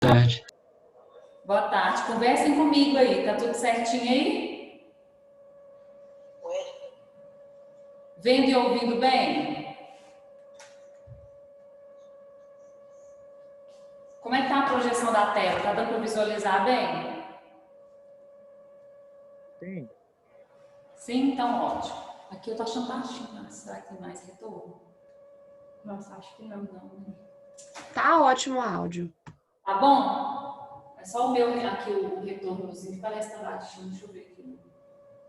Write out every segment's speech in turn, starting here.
Tarde. Boa tarde. Conversem comigo aí. Tá tudo certinho aí? Vendo e ouvindo bem? Como é que tá a projeção da tela? Tá dando para visualizar bem? Sim. Sim, então ótimo. Aqui eu tô achando baixinho, mas será que tem mais retorno? Nossa, acho que não. Tá ótimo o áudio. Tá bom? É só o meu aqui, o retornozinho, que parece que tá baixinho. Deixa eu ver aqui.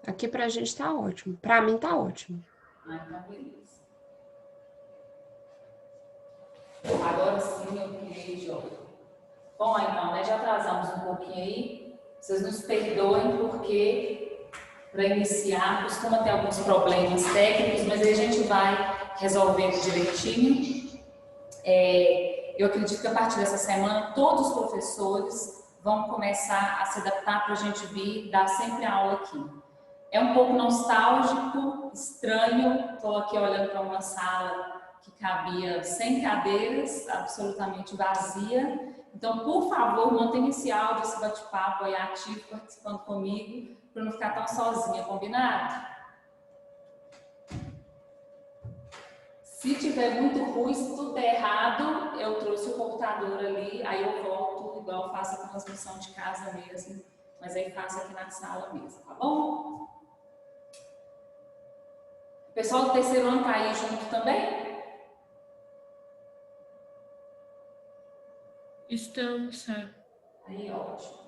Aqui pra gente tá ótimo. Pra mim tá ótimo. Ah, então beleza. Agora sim eu criei de jogo. Bom, então, né? Já atrasamos um pouquinho aí. Vocês nos perdoem porque para iniciar costuma ter alguns problemas técnicos, mas aí a gente vai resolvendo direitinho. Eu acredito que a partir dessa semana todos os professores vão começar a se adaptar para a gente vir dar sempre aula aqui. É um pouco nostálgico, estranho. Estou aqui olhando para uma sala que cabia 100 cadeiras, absolutamente vazia. Então, por favor, mantenha esse áudio, esse bate-papo aí ativo, participando comigo, para não ficar tão sozinha, combinado? Se tiver muito ruim, se tudo der errado, eu trouxe o computador ali, aí eu volto, igual eu faço a transmissão de casa mesmo, mas aí faço aqui na sala mesmo, tá bom? O pessoal do terceiro ano tá aí junto também? Estamos, Aí, ótimo.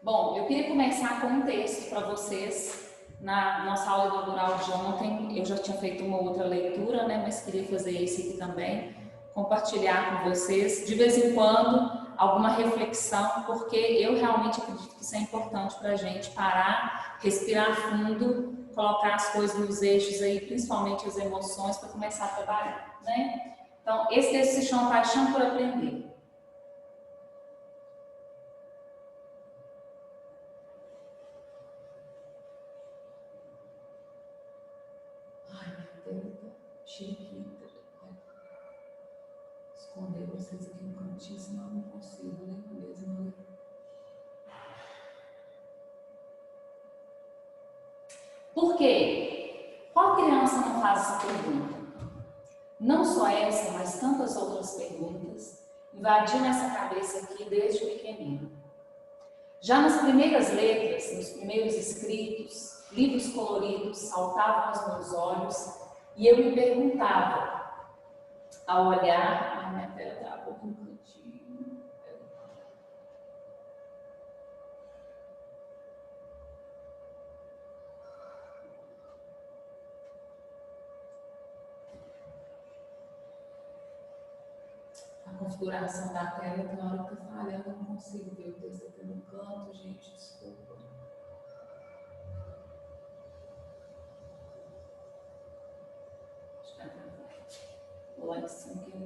Bom, eu queria começar com um texto para vocês. Na nossa aula inaugural de ontem, eu já tinha feito uma outra leitura, né? Mas queria fazer esse aqui também, compartilhar com vocês, de vez em quando, alguma reflexão, porque eu realmente acredito que isso é importante para a gente parar, respirar fundo, colocar as coisas nos eixos aí, principalmente as emoções, para começar a trabalhar, né? Então, esse texto se chama Paixão por Aprender. Chiquita. Esconder vocês aqui no cantinho, senão eu não consigo, né? Mesmo. Por quê? Qual criança não faz essa pergunta? Não só essa, mas tantas outras perguntas invadiram essa cabeça aqui desde pequenino. Já nas primeiras letras, nos primeiros escritos, livros coloridos saltavam aos meus olhos e eu me perguntava, ao olhar, a minha tela está um pouco no cantinho. A configuração da tela tem hora que está falhando, eu não consigo ver o texto aqui no canto, gente, desculpa. Vou lá em cima que ele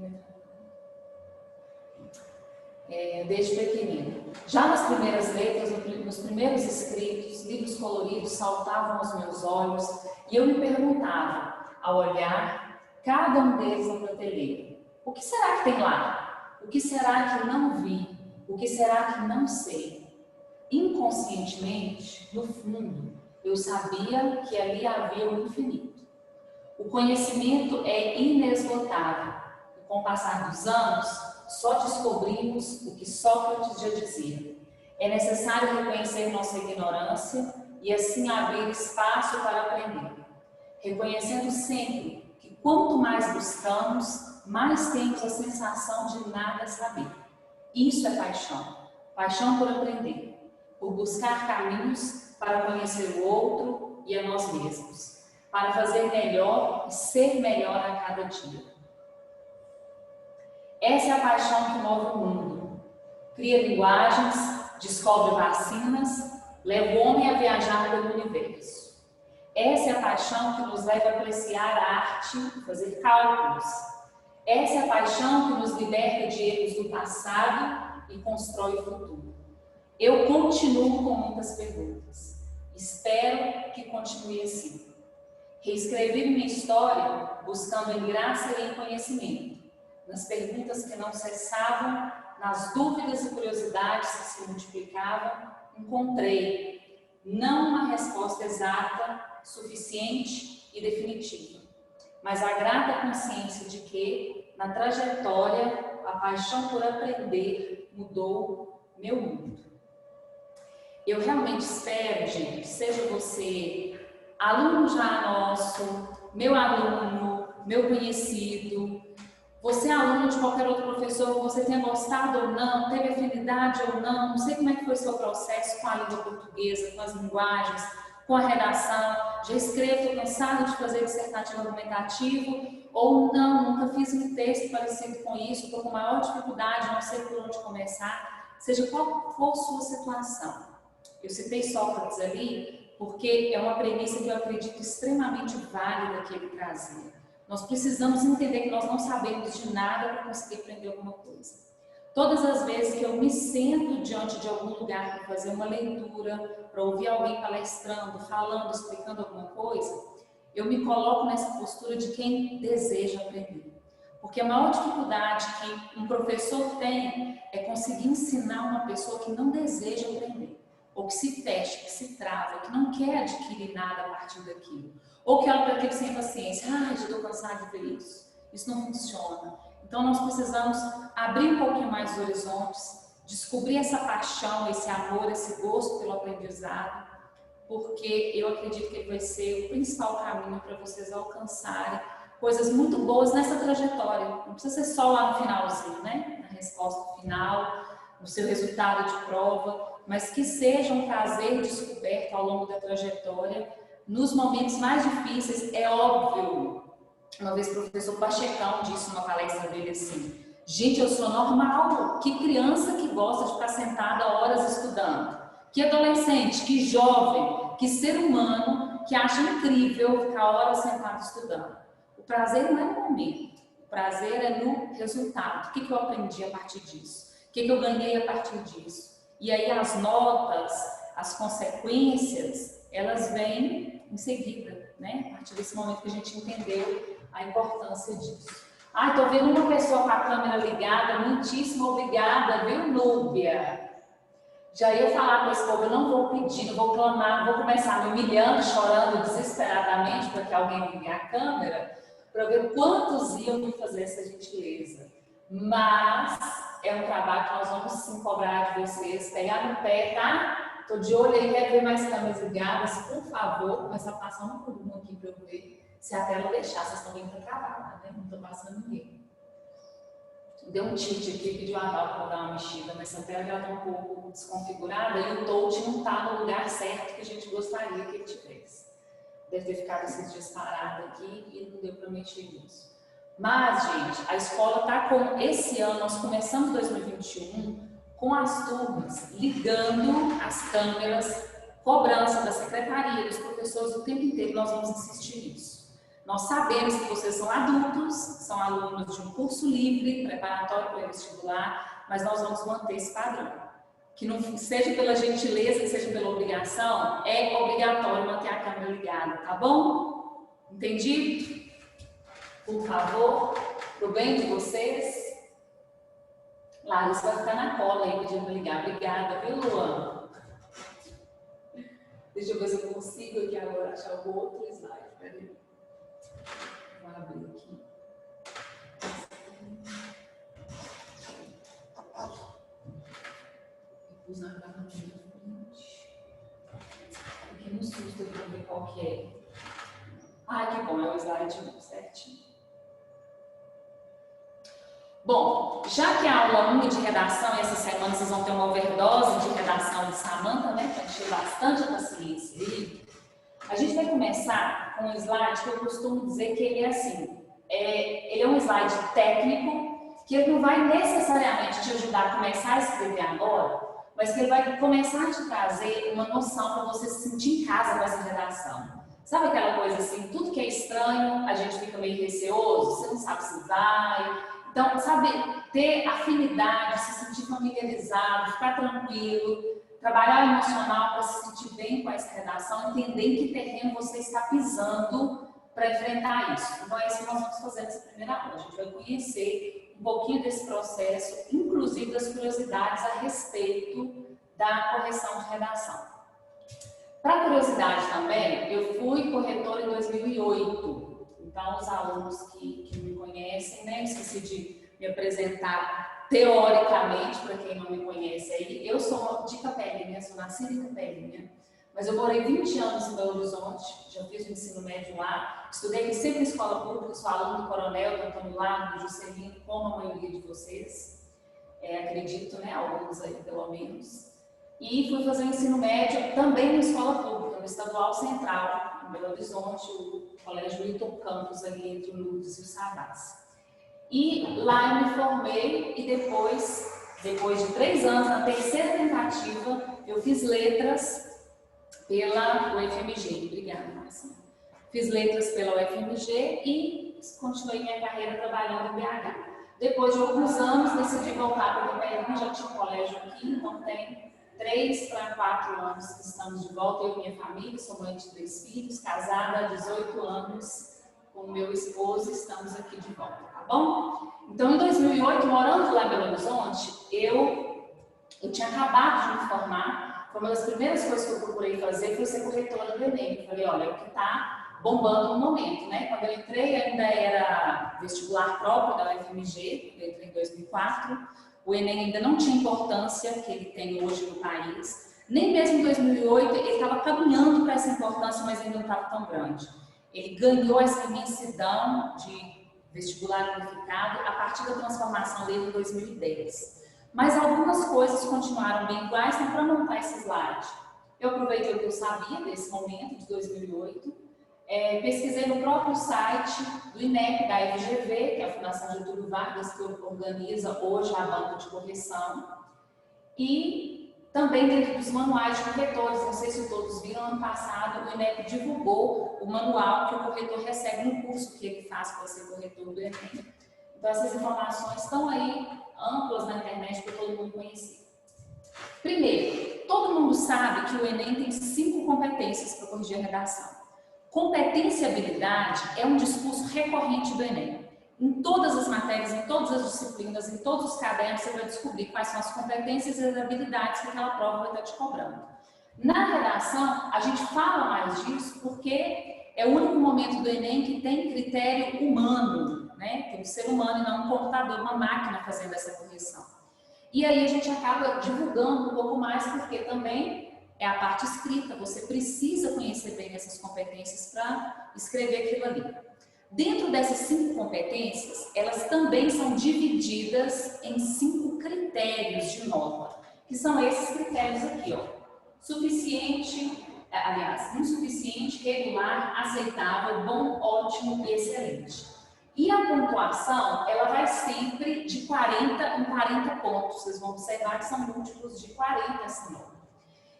vai desde pequenino. Já nas primeiras letras, nos primeiros escritos, livros coloridos saltavam aos meus olhos e eu me perguntava, ao olhar cada um deles na prateleira, o que será que tem lá? O que será que não vi? O que será que não sei? Inconscientemente, no fundo, eu sabia que ali havia o infinito. O conhecimento é inesgotável e com o passar dos anos, só descobrimos o que Sócrates já dizia. É necessário reconhecer nossa ignorância e assim abrir espaço para aprender. Reconhecendo sempre que quanto mais buscamos, mais temos a sensação de nada saber. Isso é paixão. Paixão por aprender, por buscar caminhos para conhecer o outro e a nós mesmos, para fazer melhor e ser melhor a cada dia. Essa é a paixão que move o mundo. Cria linguagens, descobre vacinas, leva o homem a viajar pelo universo. Essa é a paixão que nos leva a apreciar a arte e fazer cálculos. Essa é a paixão que nos liberta de erros do passado e constrói o futuro. Eu continuo com muitas perguntas. Espero que continue assim. Reescrevi minha história buscando em graça e em conhecimento, nas perguntas que não cessavam, nas dúvidas e curiosidades que se multiplicavam, encontrei não uma resposta exata, suficiente e definitiva, mas a grata consciência de que, na trajetória, a paixão por aprender mudou meu mundo. Eu realmente espero, gente, seja você aluno já nosso, meu aluno, meu conhecido, você é aluno de qualquer outro professor, você tenha gostado ou não, teve afinidade ou não sei como é que foi o seu processo com a língua portuguesa, com as linguagens, com a redação, já escrevo, estou cansado de fazer dissertativo argumentativo, ou não, nunca fiz um texto parecido com isso, estou com maior dificuldade, não sei por onde começar, seja qual for sua situação. Eu citei Sócrates ali porque é uma premissa que eu acredito extremamente válida que ele trazia. Nós precisamos entender que nós não sabemos de nada para conseguir aprender alguma coisa. Todas as vezes que eu me sento diante de algum lugar para fazer uma leitura, para ouvir alguém palestrando, falando, explicando alguma coisa, eu me coloco nessa postura de quem deseja aprender. Porque a maior dificuldade que um professor tem é conseguir ensinar uma pessoa que não deseja aprender, ou que se fecha, que se trava, que não quer adquirir nada a partir daquilo, ou que olha para aquilo sem paciência, já estou cansado de ver isso não funciona. Então nós precisamos abrir um pouquinho mais os horizontes, descobrir essa paixão, esse amor, esse gosto pelo aprendizado, porque eu acredito que ele vai ser o principal caminho para vocês alcançarem coisas muito boas nessa trajetória. Não precisa ser só lá no finalzinho, né? Na resposta final, no seu resultado de prova, mas que seja um prazer descoberto ao longo da trajetória, nos momentos mais difíceis. É óbvio, uma vez o professor Pachecão disse numa palestra dele assim: gente, eu sou normal, que criança que gosta de ficar sentada horas estudando, que adolescente, que jovem, que ser humano que acha incrível ficar horas sentado estudando. O prazer não é no momento, o prazer é no resultado. O que eu aprendi a partir disso? O que eu ganhei a partir disso? E aí as notas, as consequências, elas vêm em seguida, né? A partir desse momento que a gente entendeu a importância disso. Estou vendo uma pessoa com a câmera ligada, muitíssimo obrigada, viu, Núbia? Já ia falar para esse povo, eu não vou pedir, não vou clamar, não vou começar me humilhando, chorando desesperadamente para que alguém ligue a câmera, para ver quantos iam me fazer essa gentileza. Mas é um trabalho que nós vamos sim cobrar de vocês, pegar no pé, tá? Estou de olho aí, quero ver mais câmeras ligadas, por favor, começar a passar uma por uma aqui para eu ver se a tela deixar. Vocês estão vendo que está travada, né? Não estou passando ninguém. Deu um tilt aqui, pediu a Adal para dar uma mexida, mas essa tela está um pouco desconfigurada e o touch não está no lugar certo que a gente gostaria que ele tivesse. Deve ter ficado esses dias parado aqui e não deu para mexer nisso. Mas, gente, a escola está com, esse ano, nós começamos 2021 com as turmas ligando as câmeras, cobrança da secretaria, dos professores o tempo inteiro, nós vamos insistir nisso. Nós sabemos que vocês são adultos, são alunos de um curso livre, preparatório para vestibular, mas nós vamos manter esse padrão. Que não seja pela gentileza, que seja pela obrigação, é obrigatório manter a câmera ligada, tá bom? Entendido? Por favor, pro bem de vocês. Larissa vai ficar na cola aí pedindo para ligar. Obrigada, viu, Luan? Deixa eu ver se eu consigo aqui agora achar o outro slide. Peraí. Vou abrir aqui. Eu pus na barra na frente. Fiquei no susto aqui para ver qual que é. Ai, que bom, é o slide certinho. Bom, já que a aula 1 de redação, essa semana vocês vão ter uma overdose de redação de Samantha, né, para encher bastante a paciência aí, a gente vai começar com um slide que eu costumo dizer que ele é assim, ele é um slide técnico, que ele não vai necessariamente te ajudar a começar a escrever agora, mas que ele vai começar a te trazer uma noção para você se sentir em casa com essa redação. Sabe aquela coisa assim, tudo que é estranho, a gente fica meio receoso, você não sabe se vai. Então, sabe, ter afinidade, se sentir familiarizado, ficar tranquilo, trabalhar o emocional para se sentir bem com essa redação, entender em que terreno você está pisando para enfrentar isso. Então, é isso que nós vamos fazer nessa primeira aula. A gente vai conhecer um um pouquinho desse processo, inclusive das curiosidades a respeito da correção de redação. Para curiosidade também, eu fui corretora em 2008, então os alunos que me conhecem, né, esqueci de me apresentar teoricamente, para quem não me conhece aí, eu sou de Capelinha, sou nascida em Capelinha, mas eu morei 20 anos em Belo Horizonte, já fiz o ensino médio lá, estudei aqui sempre em escola pública, sou aluno do Coronel, do Antônio Lago, do Juscelino, como a maioria de vocês, acredito, né, alguns aí pelo menos. E fui fazer o ensino médio também na escola pública, no Estadual Central, em Belo Horizonte, o Colégio Milton Campos, ali entre o Lourdes e o Savassi. E lá eu me formei e depois de 3 anos, na terceira tentativa, eu fiz letras pela UFMG. Obrigada, Marcinha. Fiz letras pela UFMG e continuei minha carreira trabalhando em BH. Depois de alguns anos, decidi voltar para Capelinha, já tinha um colégio aqui, então tem 3 para 4 anos que estamos de volta, eu e minha família, sou mãe de 3 filhos, casada há 18 anos com o meu esposo, estamos aqui de volta, tá bom? Então, em 2008, morando lá em Belo Horizonte, eu tinha acabado de me formar, foi uma das primeiras coisas que eu procurei fazer, foi ser corretora do Enem. Eu falei, olha, é o que está bombando no momento, né? Quando eu entrei, ainda era vestibular próprio da UFMG, eu entrei em 2004, o Enem ainda não tinha a importância que ele tem hoje no país, nem mesmo em 2008 ele estava caminhando para essa importância, mas ainda não estava tão grande. Ele ganhou essa imensidão de vestibular unificado a partir da transformação dele em 2010. Mas algumas coisas continuaram bem iguais, então para montar esse slide, eu aproveitei o que eu sabia desse momento, de 2008, pesquisei no próprio site do INEP, da FGV, que é a Fundação Getúlio Vargas, que organiza hoje a banca de correção, e também dentro dos manuais de corretores, não sei se todos viram, ano passado o INEP divulgou o manual que o corretor recebe no curso que ele faz para ser corretor do Enem. Então essas informações estão aí amplas na internet para todo mundo conhecer. Primeiro, todo mundo sabe que o Enem tem 5 competências para corrigir a redação. Competência e habilidade é um discurso recorrente do Enem. Em todas as matérias, em todas as disciplinas, em todos os cadernos, você vai descobrir quais são as competências e as habilidades que aquela prova vai estar te cobrando. Na redação, a gente fala mais disso porque é o único momento do Enem que tem critério humano, né? Tem um ser humano e não um computador, uma máquina fazendo essa correção. E aí a gente acaba divulgando um pouco mais porque também é a parte escrita, você precisa conhecer bem essas competências para escrever aquilo ali. Dentro dessas 5 competências, elas também são divididas em 5 critérios de nota, que são esses critérios aqui, ó. Suficiente, aliás, insuficiente, regular, aceitável, bom, ótimo e excelente. E a pontuação, ela vai sempre de 40 em 40 pontos. Vocês vão observar que são múltiplos de 40 essa nota.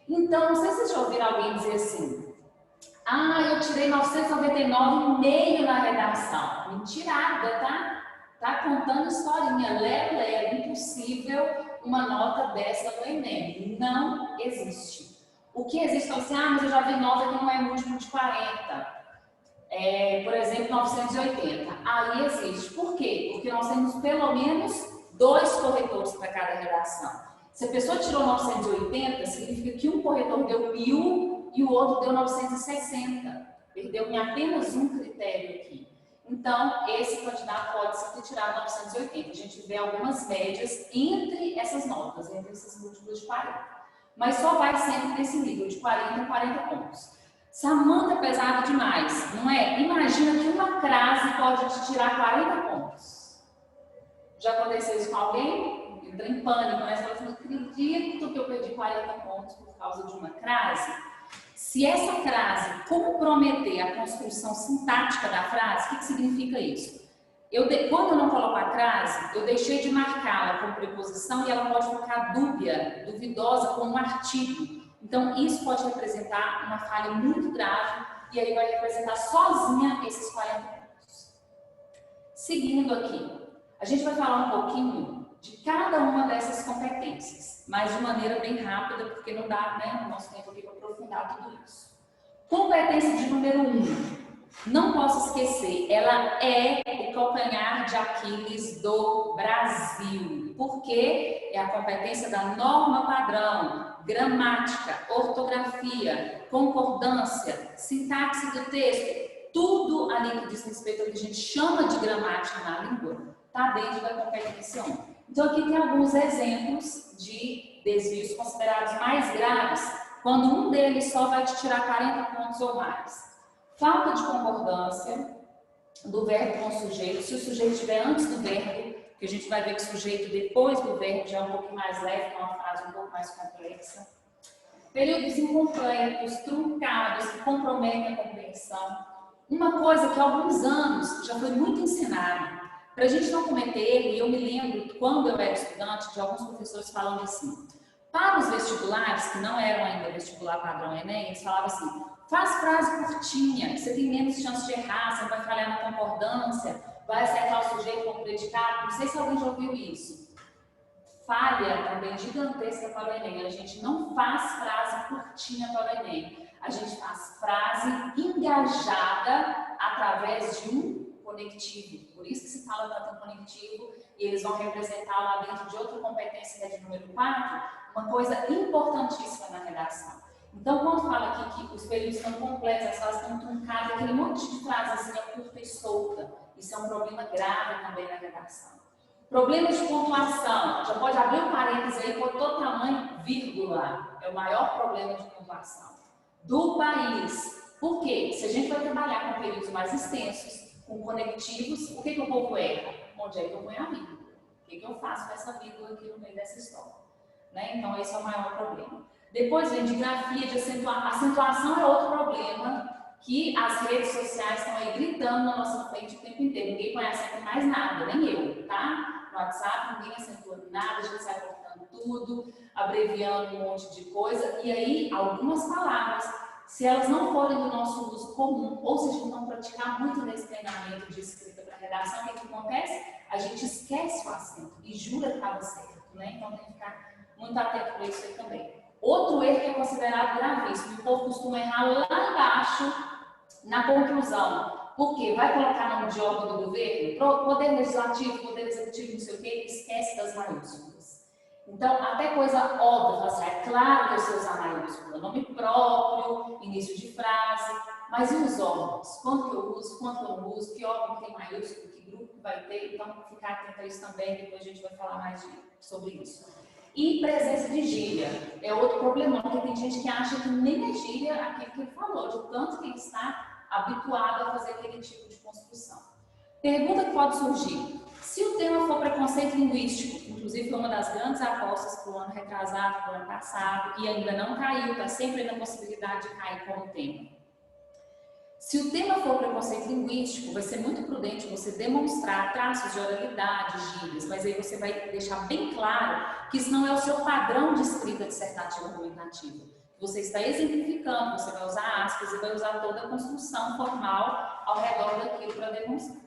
Então, não sei se vocês já ouviram alguém dizer assim, eu tirei 999,5 na redação. Mentirada, tá? Tá contando historinha, lero, impossível uma nota dessa no Enem. Não existe. O que existe é assim, mas eu já vi nota que não é múltiplo de 40. Por exemplo, 980. Aí existe. Por quê? Porque nós temos pelo menos 2 corretores para cada redação. Se a pessoa tirou 980, significa que um corretor deu 1000 e o outro deu 960. Perdeu em apenas um critério aqui. Então, esse candidato pode sempre tirar 980. A gente vê algumas médias entre essas notas, entre esses múltiplos de 40. Mas só vai sempre nesse nível, de 40 a 40 pontos. Samanta é pesado demais, não é? Imagina que uma crase pode te tirar 40 pontos. Já aconteceu isso com alguém? Entra em pânico, né? Você fala assim, não acredito que eu perdi 40 pontos por causa de uma crase. Se essa crase comprometer a construção sintática da frase, o que significa isso? Quando eu não coloco a crase, eu deixei de marcá-la com preposição e ela pode ficar dúbia, duvidosa com um artigo. Então, isso pode representar uma falha muito grave e aí vai representar sozinha esses 40 pontos. Seguindo aqui, a gente vai falar um pouquinho de cada uma dessas competências, mas de maneira bem rápida, porque não dá, né, no nosso tempo aqui para aprofundar tudo isso. Competência de número 1. Não posso esquecer, ela é o calcanhar de Aquiles do Brasil, porque é a competência da norma padrão, gramática, ortografia, concordância, sintaxe do texto, tudo ali que diz respeito ao que a gente chama de gramática na língua, está dentro da competência 1. Então aqui tem alguns exemplos de desvios considerados mais graves, quando um deles só vai te tirar 40 pontos ou mais. Falta de concordância do verbo com o sujeito. Se o sujeito estiver antes do verbo, que a gente vai ver que o sujeito depois do verbo já é um pouco mais leve, é uma frase um pouco mais complexa. Períodos incompletos, truncados, que comprometem a compreensão. Uma coisa que há alguns anos já foi muito ensinada, para a gente não cometer erro, e eu me lembro, quando eu era estudante, de alguns professores falando assim, para os vestibulares, que não eram ainda vestibular padrão Enem, eles falavam assim, faz frase curtinha, você tem menos chance de errar, você não vai falhar na concordância, vai acertar o sujeito como predicado. Não sei se alguém já ouviu isso. Falha também gigantesca para o Enem. A gente não faz frase curtinha para o Enem. A gente faz frase engajada através de um conectivo. Por isso que se fala tanto em conectivo e eles vão representar lá dentro de outra competência que é de número 4, uma coisa importantíssima na redação. Então, quando fala aqui que os períodos estão completos, as frases estão truncadas, aquele monte de frasezinha curta e solta, isso é um problema grave também na redação. Problemas de pontuação, já pode abrir um parênteses aí, por todo tamanho, vírgula, é o maior problema de pontuação do país. Por quê? Se a gente vai trabalhar com períodos mais extensos, com conectivos, o que o povo erra? Onde é que eu ponho a vírgula? O que eu faço com essa vírgula aqui no meio dessa história? Né? Então, esse é o maior problema. Depois vem de grafia, de acentuação. Acentuação é outro problema que as redes sociais estão aí gritando na nossa frente o tempo inteiro. Ninguém conhece mais nada, nem eu, tá? No WhatsApp, ninguém acentua nada, a gente sai cortando tudo, abreviando um monte de coisa. E aí, algumas palavras, se elas não forem do nosso uso comum, ou se a gente não praticar muito nesse treinamento de escrita para redação, o que acontece? A gente esquece o acento e jura que estava certo, né? Então tem que ficar muito atento para isso aí também. Outro erro que é considerado gravíssimo, o povo costuma errar lá embaixo na conclusão. Por quê? Vai colocar nome de órgão do governo, poder legislativo, poder executivo, não sei o quê, esquece das maiúsculas. Então, até coisa óbvia, assim, é claro que eu sei usar maiúscula, nome próprio, início de frase, mas e os órgãos? Quanto que eu uso, quanto que eu não uso, que órgão tem maiúsculo, que grupo vai ter, então ficar atento a isso também, depois a gente vai falar mais sobre isso. E presença de gíria é outro problema, porque tem gente que acha que nem é gíria aquilo que ele falou, de tanto que ele está habituado a fazer aquele tipo de construção. Pergunta que pode surgir: se o tema for preconceito linguístico, inclusive foi uma das grandes apostas para o ano retrasado, para o ano passado, e ainda não caiu, está sempre na possibilidade de cair como tema. Se o tema for preconceito linguístico, vai ser muito prudente você demonstrar traços de oralidade, gírias, mas aí você vai deixar bem claro que isso não é o seu padrão de escrita dissertativa argumentativa. Você está exemplificando, você vai usar aspas e vai usar toda a construção formal ao redor daquilo para demonstrar.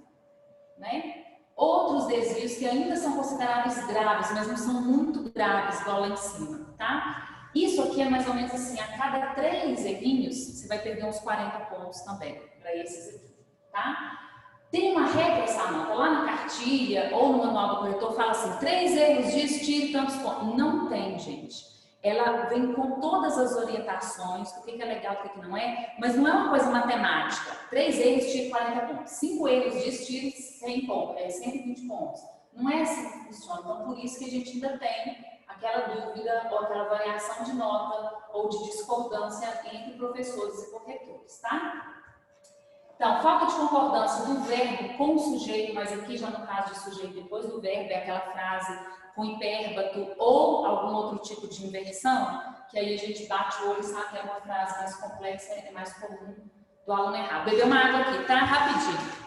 Né? Outros desvios que ainda são considerados graves, mas não são muito graves, igual lá em cima, tá? Isso aqui é mais ou menos assim, a cada 3 errinhos, você vai perder uns 40 pontos também, para esses aqui, tá? Tem uma regra, Samanta, lá na cartilha ou no manual do corretor, fala assim, 3 erros disso, tire tantos pontos. Não tem, gente. Ela vem com todas as orientações, o que é legal, o que não é, mas não é uma coisa matemática. 3 erros, tire 40 pontos. 5 erros disso, tire 100 pontos, 120 pontos. Não é assim que funciona. Então, por isso que a gente ainda tem aquela dúvida ou aquela variação de nota ou de discordância entre professores e corretores, tá? Então, falta de concordância do verbo com o sujeito, mas aqui já no caso de sujeito depois do verbo é aquela frase com hipérbato ou algum outro tipo de inversão, que aí a gente bate o olho e sabe que é uma frase mais complexa, é mais comum do aluno errar. Beber uma água aqui, tá? Rapidinho.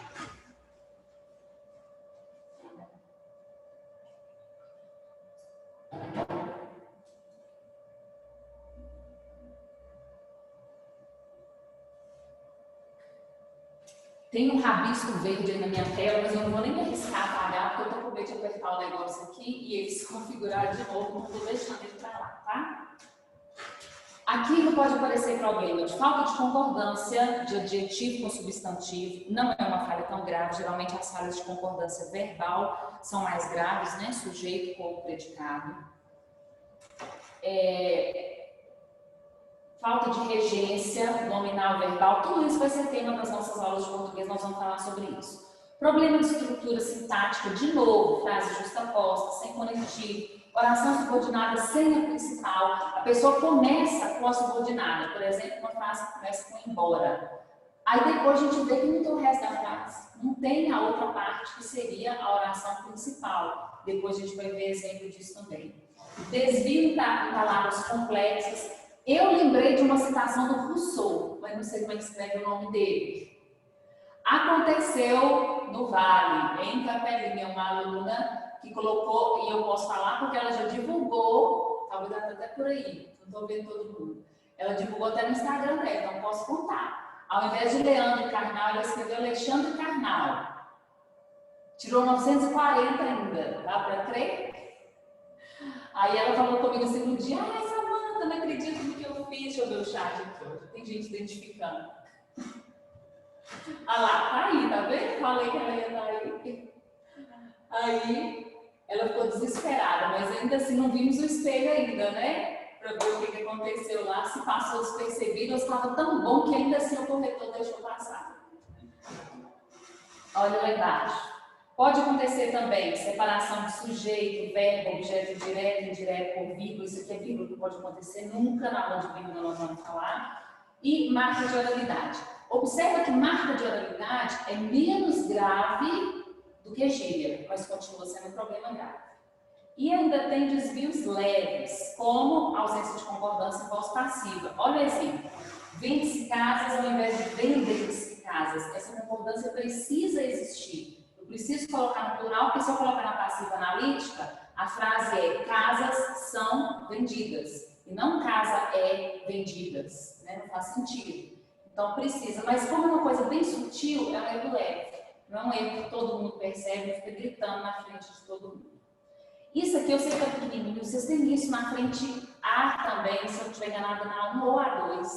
Tem um rabisco verde aí na minha tela, mas eu não vou nem me arriscar a apagar, porque eu tô com medo de apertar o negócio aqui e ele se configurar de novo, não estou deixando ele para lá, tá? Aqui não pode aparecer problema de falta de concordância de adjetivo com substantivo, não é uma falha tão grave, geralmente as falhas de concordância verbal são mais graves, né? Sujeito com predicado. Falta de regência, nominal, verbal, tudo isso vai ser tema das nossas aulas de português, nós vamos falar sobre isso. Problema de estrutura sintática, de novo, frase justaposta, sem conectivo, oração subordinada sem a principal. A pessoa começa com a subordinada, por exemplo, uma frase começa com embora. Aí depois a gente vê que não tem o resto da frase, não tem a outra parte que seria a oração principal. Depois a gente vai ver exemplo disso também. Desvio em palavras complexas. Eu lembrei de uma citação do Rousseau, mas não sei como é que escreve o nome dele. Aconteceu no Vale, em Capelinha, uma aluna que colocou, e eu posso falar porque ela já divulgou, talvez até por aí, não estou vendo todo mundo. Ela divulgou até no Instagram dela, então posso contar. Ao invés de Leandro Carnal, ela escreveu Alexandre Carnal. Tirou 940 ainda, dá para crer? Aí ela falou comigo assim no dia, Samanta, não acredito no que eu fiz, deixa eu ver o chat aqui hoje, tem gente identificando. Ah lá, tá aí, tá vendo? Falei que ela ia estar aí. Aí ela ficou desesperada, mas ainda assim não vimos o espelho ainda, né? Para ver o que aconteceu lá, se passou despercebido, estava tão bom que ainda assim o corretor deixou passar. Olha lá embaixo. Pode acontecer também separação de sujeito, verbo, objeto direto, indireto, por vírgula. Isso aqui é vírgula que pode acontecer, nunca na aula de vírgula nós vamos falar. E marca de oralidade. Observa que marca de oralidade é menos grave do que gíria, mas continua sendo um problema grave. E ainda tem desvios leves, como ausência de concordância em voz passiva. Olha o exemplo. Vende-se casas ao invés de vender-se casas. Essa concordância precisa existir. Eu preciso colocar no plural, porque se eu colocar na passiva analítica, a frase é casas são vendidas. E não casa é vendidas. Né? Não faz sentido. Então precisa. Mas como é uma coisa bem sutil, é um erro leve. Não é um erro que todo mundo percebe e fica gritando na frente de todo mundo. Isso aqui eu sei que é pequenininho, vocês têm isso na frente A também, se eu não estiver enganada na 1 ou A2,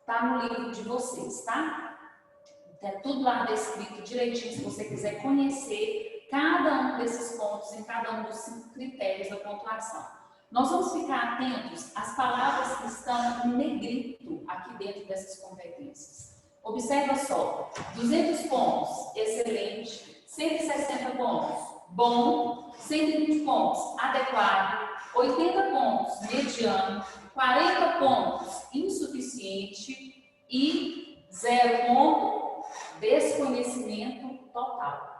tá no livro de vocês, tá? É tudo lá descrito direitinho, se você quiser conhecer cada um desses pontos em cada um dos 5 critérios da pontuação. Nós vamos ficar atentos às palavras que estão em negrito aqui dentro dessas competências. Observa só, 200 pontos, excelente, 160 pontos, bom, 120 pontos, adequado, 80 pontos, mediano, 40 pontos, insuficiente e 0 ponto, desconhecimento total.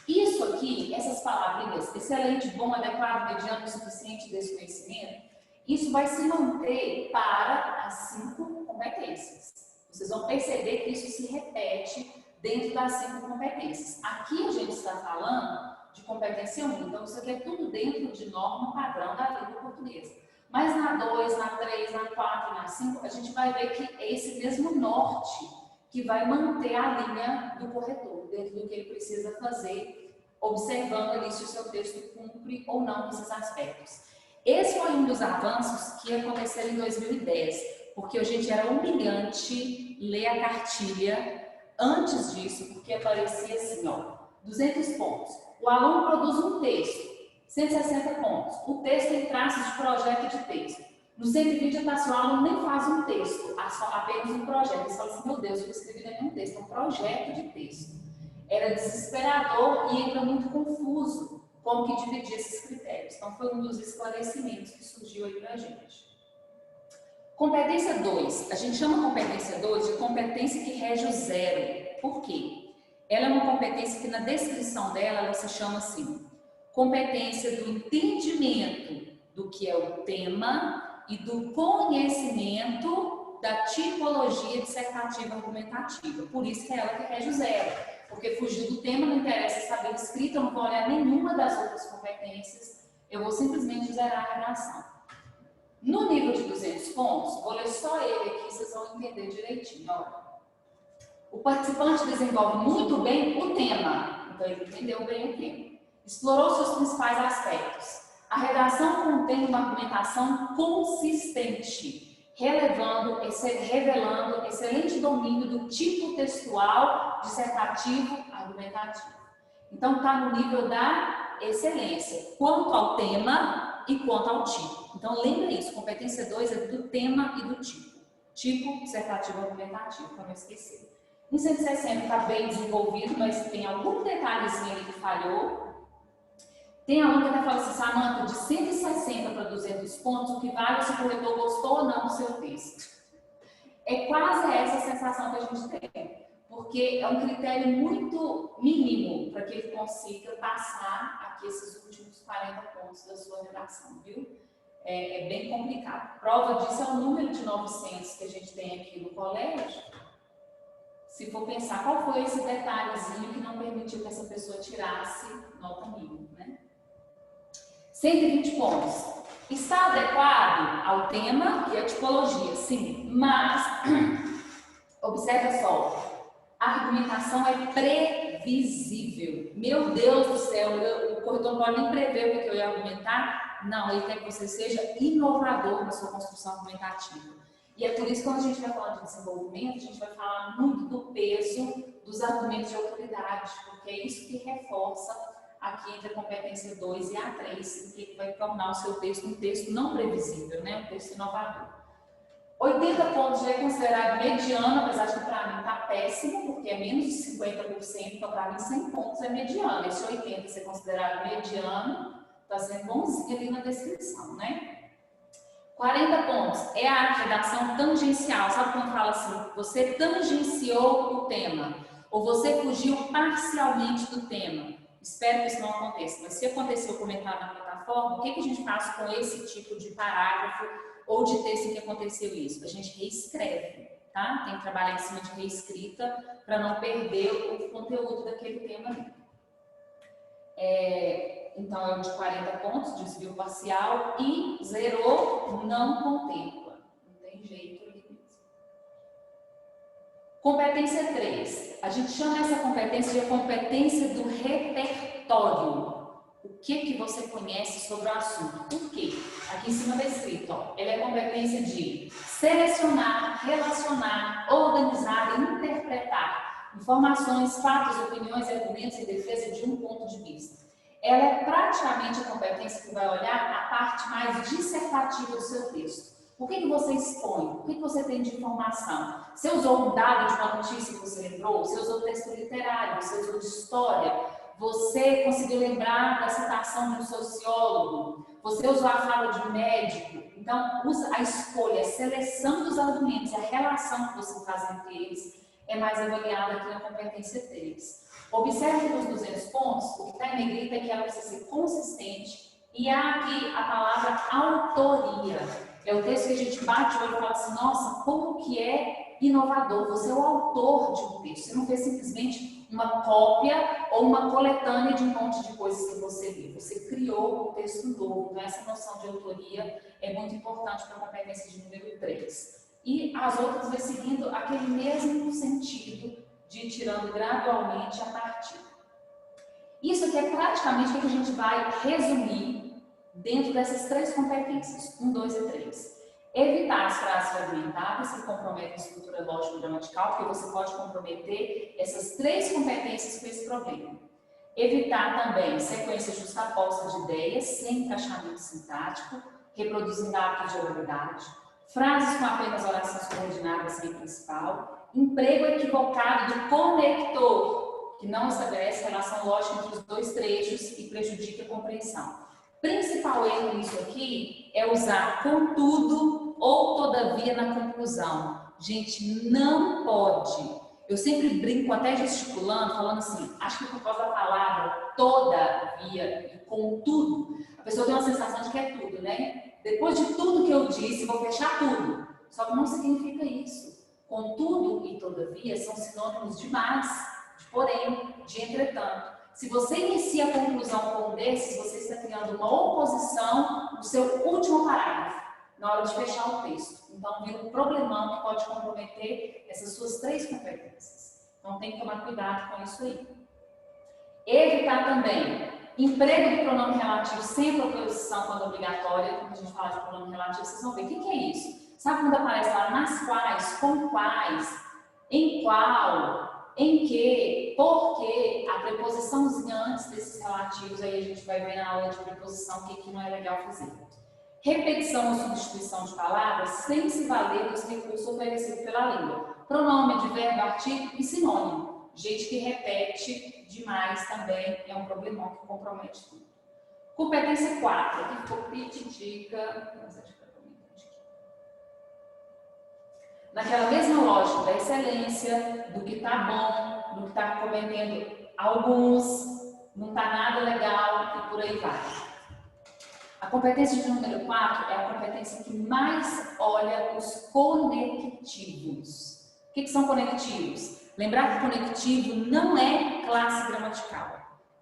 Isso aqui, essas palavrinhas, excelente, bom, adequado, mediano, insuficiente, desconhecimento, isso vai se manter para as 5 competências. Vocês vão perceber que isso se repete dentro das 5 competências. Aqui a gente está falando de competência 1, então isso aqui é tudo dentro de norma padrão da língua portuguesa. Mas na 2, na 3, na 4 e na 5, a gente vai ver que é esse mesmo norte que vai manter a linha do corretor, dentro do que ele precisa fazer, observando ali se o seu texto cumpre ou não esses aspectos. Esse foi um dos avanços que aconteceram em 2010, porque, gente, era humilhante ler a cartilha antes disso, porque aparecia assim, ó, 200 pontos. O aluno produz um texto, 160 pontos. O texto tem traços de projeto de texto. No 120, o aluno nem faz um texto, apenas um projeto. Ele fala assim, meu Deus, eu escrevi nenhum texto, é um projeto de texto. Era desesperador e ainda muito confuso como que dividir esses critérios. Então, foi um dos esclarecimentos que surgiu aí pra gente. Competência 2. A gente chama competência 2 de competência que rege o 0. Por quê? Ela é uma competência que na descrição dela, ela se chama assim, competência do entendimento do que é o tema e do conhecimento da tipologia dissertativa argumentativa. Por isso que é ela que rege o 0. Porque fugir do tema não interessa saber escrita, eu não vou olhar nenhuma das outras competências, eu vou simplesmente zerar a redação. No nível de 200 pontos, vou ler só ele aqui, vocês vão entender direitinho. Olha. O participante desenvolve muito bem o tema, então ele entendeu bem o tema. Explorou seus principais aspectos. A redação contém uma argumentação consistente. revelando excelente domínio do tipo textual, dissertativo, argumentativo. Então, está no nível da excelência, quanto ao tema e quanto ao tipo. Então, lembra isso, competência 2 é do tema e do tipo. Tipo, dissertativo, argumentativo, para não esquecer. Em 160 está bem desenvolvido, mas tem algum detalhezinho ali que falhou. Tem aluno que até fala assim, Samanta, de 160 para 200 pontos, o que vale se o corretor gostou ou não do seu texto. É quase essa a sensação que a gente tem, porque é um critério muito mínimo para que ele consiga passar aqui esses últimos 40 pontos da sua redação, viu? É bem complicado. Prova disso é o número de 900 que a gente tem aqui no colégio. Se for pensar, qual foi esse detalhezinho que não permitiu que essa pessoa tirasse nota mínima, né? 120 pontos. Está adequado ao tema e à tipologia? Sim, mas observe só, a argumentação é previsível. Meu Deus do céu, o corretor não pode nem prever o que eu ia argumentar. Não, ele quer que você seja inovador na sua construção argumentativa. E é por isso que quando a gente vai falar de desenvolvimento, a gente vai falar muito do peso dos argumentos de autoridade, porque é isso que reforça aqui entre a competência 2 e a 3, que vai tornar o seu texto um texto não previsível, né? Um texto inovador. 80 pontos já é considerado mediano, apesar de que para mim está péssimo, porque é menos de 50%, então para mim 100 pontos é mediano. Esse 80 ser considerado mediano, está sendo bonzinho ali na descrição, né? 40 pontos é a redação tangencial. Sabe quando fala assim, você tangenciou o tema, ou você fugiu parcialmente do tema? Espero que isso não aconteça, mas se acontecer o comentário na plataforma, o que a gente faz com esse tipo de parágrafo ou de texto em que aconteceu isso? A gente reescreve, tá? Tem que trabalhar em cima de reescrita para não perder o conteúdo daquele tema ali. Então, é o de 40 pontos, desvio parcial, e zerou, não contempla. Não tem jeito ali mesmo. Competência 3. A gente chama essa competência de competência do repertório. O que você conhece sobre o assunto? Por quê? Aqui em cima está escrito, ó, ela é competência de selecionar, relacionar, organizar e interpretar informações, fatos, opiniões, argumentos e defesa de um ponto de vista. Ela é praticamente a competência que vai olhar a parte mais dissertativa do seu texto. O que você expõe? O que você tem de informação? Você usou um dado de uma notícia que você lembrou? Você usou texto literário? Você usou de história? Você conseguiu lembrar da citação de um sociólogo? Você usou a fala de um médico? Então, usa a escolha, a seleção dos argumentos, a relação que você faz entre eles é mais avaliada aqui na competência 3. Observe que nos 200 pontos, o que está em negrita é que ela precisa ser consistente e há aqui a palavra autoria. É o texto que a gente bate o olho e fala assim, nossa, como que é inovador, você é o autor de um texto, você não fez simplesmente uma cópia ou uma coletânea de um monte de coisas que você viu, você criou um texto novo. Então essa noção de autoria é muito importante para a competência de número 3. E as outras vai seguindo aquele mesmo sentido de ir tirando gradualmente a partir. Isso aqui é praticamente o que a gente vai resumir dentro dessas 3 competências, 1, 2 e 3. Evitar as frases fragmentadas que comprometem a estrutura lógico-gramatical, porque você pode comprometer essas 3 competências com esse problema. Evitar também sequência justaposta de ideias, sem encaixamento sintático, reproduzindo hábitos de oralidade, frases com apenas orações coordenadas sem principal, emprego equivocado do conector, que não estabelece relação lógica entre os 2 trechos e prejudica a compreensão. Principal erro nisso aqui é usar contudo ou todavia na conclusão. Gente, não pode. Eu sempre brinco até gesticulando, falando assim, acho que por causa da palavra todavia e contudo, a pessoa tem uma sensação de que é tudo, né? Depois de tudo que eu disse, vou fechar tudo. Só que não significa isso. Contudo e todavia são sinônimos de mas, de porém, de entretanto. Se você inicia a conclusão com um desses, você está criando uma oposição no seu último parágrafo, na hora de fechar o texto. Então, vira um problemão que pode comprometer essas suas 3 competências. Então, tem que tomar cuidado com isso aí. Evitar também Emprego do pronome relativo sem preposição quando obrigatória. Quando a gente fala de pronome relativo, vocês vão ver o que é isso. Sabe quando aparece lá nas quais, com quais, em qual, em que, por que, a preposiçãozinha antes desses relativos, aí a gente vai ver na aula de preposição o que não é legal fazer. Repetição ou substituição de palavras sem se valer dos recursos oferecidos pela língua. Pronome, advérbio, artigo e sinônimo. Gente que repete demais também é um problemão que compromete tudo. Competência 4. Aqui ficou pitidica. Naquela mesma lógica da excelência, do que está bom, do que está cometendo alguns, não está nada legal e por aí vai. A competência de número 4 é a competência que mais olha os conectivos. O que são conectivos? Lembrar que conectivo não é classe gramatical.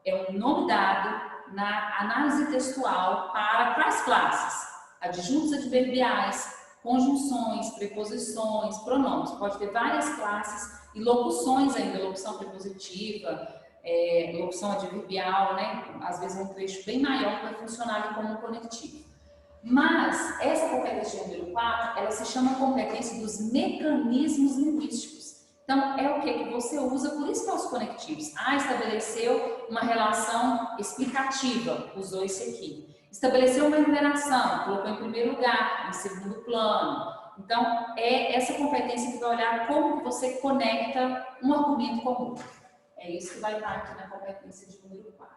É um nome dado na análise textual para quais classes? Adjuntos adverbiais, conjunções, preposições, pronomes. Pode ter várias classes e locuções ainda, locução prepositiva, locução adverbial, né? Às vezes um trecho bem maior vai funcionar como um conectivo. Mas essa competência número 4, ela se chama competência dos mecanismos linguísticos. Então, é o que você usa, por isso que é os conectivos. Estabeleceu uma relação explicativa, usou esse aqui. Estabeleceu uma interação, colocou em primeiro lugar, em segundo plano. Então, é essa competência que vai olhar como você conecta um argumento com o outro. É isso que vai estar aqui na competência de número 4.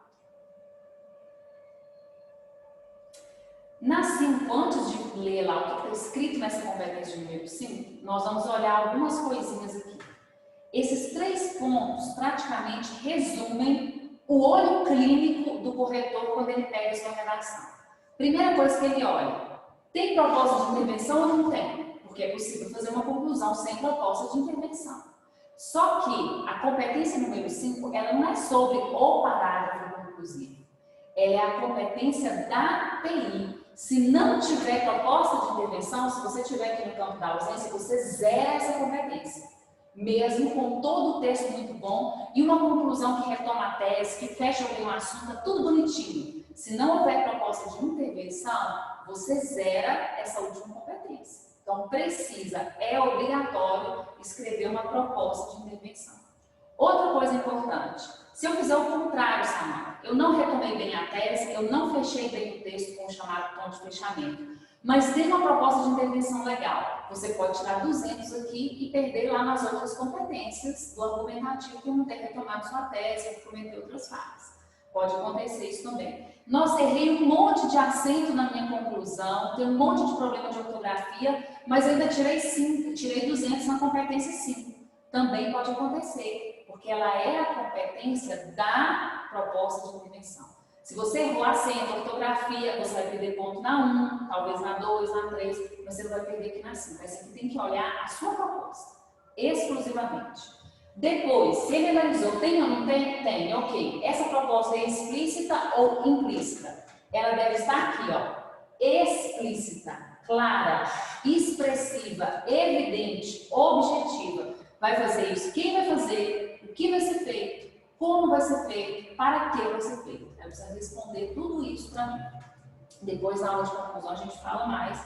Na 5, antes de ler lá o que está escrito nessa competência de número 5, nós vamos olhar algumas coisinhas aqui. Esses 3 pontos praticamente resumem o olho clínico do corretor quando ele pega a sua redação. Primeira coisa que ele olha, tem proposta de intervenção ou não tem? Porque é possível fazer uma conclusão sem proposta de intervenção. Só que a competência número 5, ela não é sobre o parágrafo conclusivo. Ela é a competência da TI. Se não tiver proposta de intervenção, se você estiver aqui no campo da ausência, você zera essa competência. Mesmo com todo o texto muito bom e uma conclusão que retoma a tese, que fecha bem o assunto, tá tudo bonitinho. Se não houver proposta de intervenção, você zera essa última competência. Então, é obrigatório escrever uma proposta de intervenção. Outra coisa importante, se eu fizer o contrário, Samara, eu não retomei bem a tese, eu não fechei bem o texto com o chamado tom de fechamento, mas tem uma proposta de intervenção legal. Você pode tirar 200 aqui e perder lá nas outras competências do argumentativo por não ter retomado sua tese ou cometer outras falhas. Pode acontecer isso também. Nossa, errei um monte de acento na minha conclusão, tem um monte de problema de ortografia, mas ainda tirei 5, tirei 200 na competência 5. Também pode acontecer, porque ela é a competência da proposta de intervenção. Se você errou acento, ortografia, você vai perder ponto na 1, talvez na 2, na 3, mas você não vai perder aqui na 5. Aí você tem que olhar a sua proposta, exclusivamente. Depois, se ele analisou, tem ou não tem? Tem, ok. Essa proposta é explícita ou implícita? Ela deve estar aqui, ó. Explícita, clara, expressiva, evidente, objetiva. Vai fazer isso? Quem vai fazer? O que vai ser feito? Como vai ser feito? Para que vai ser feito? Ela precisa responder tudo isso para mim. Depois, na aula de conclusão, a gente fala mais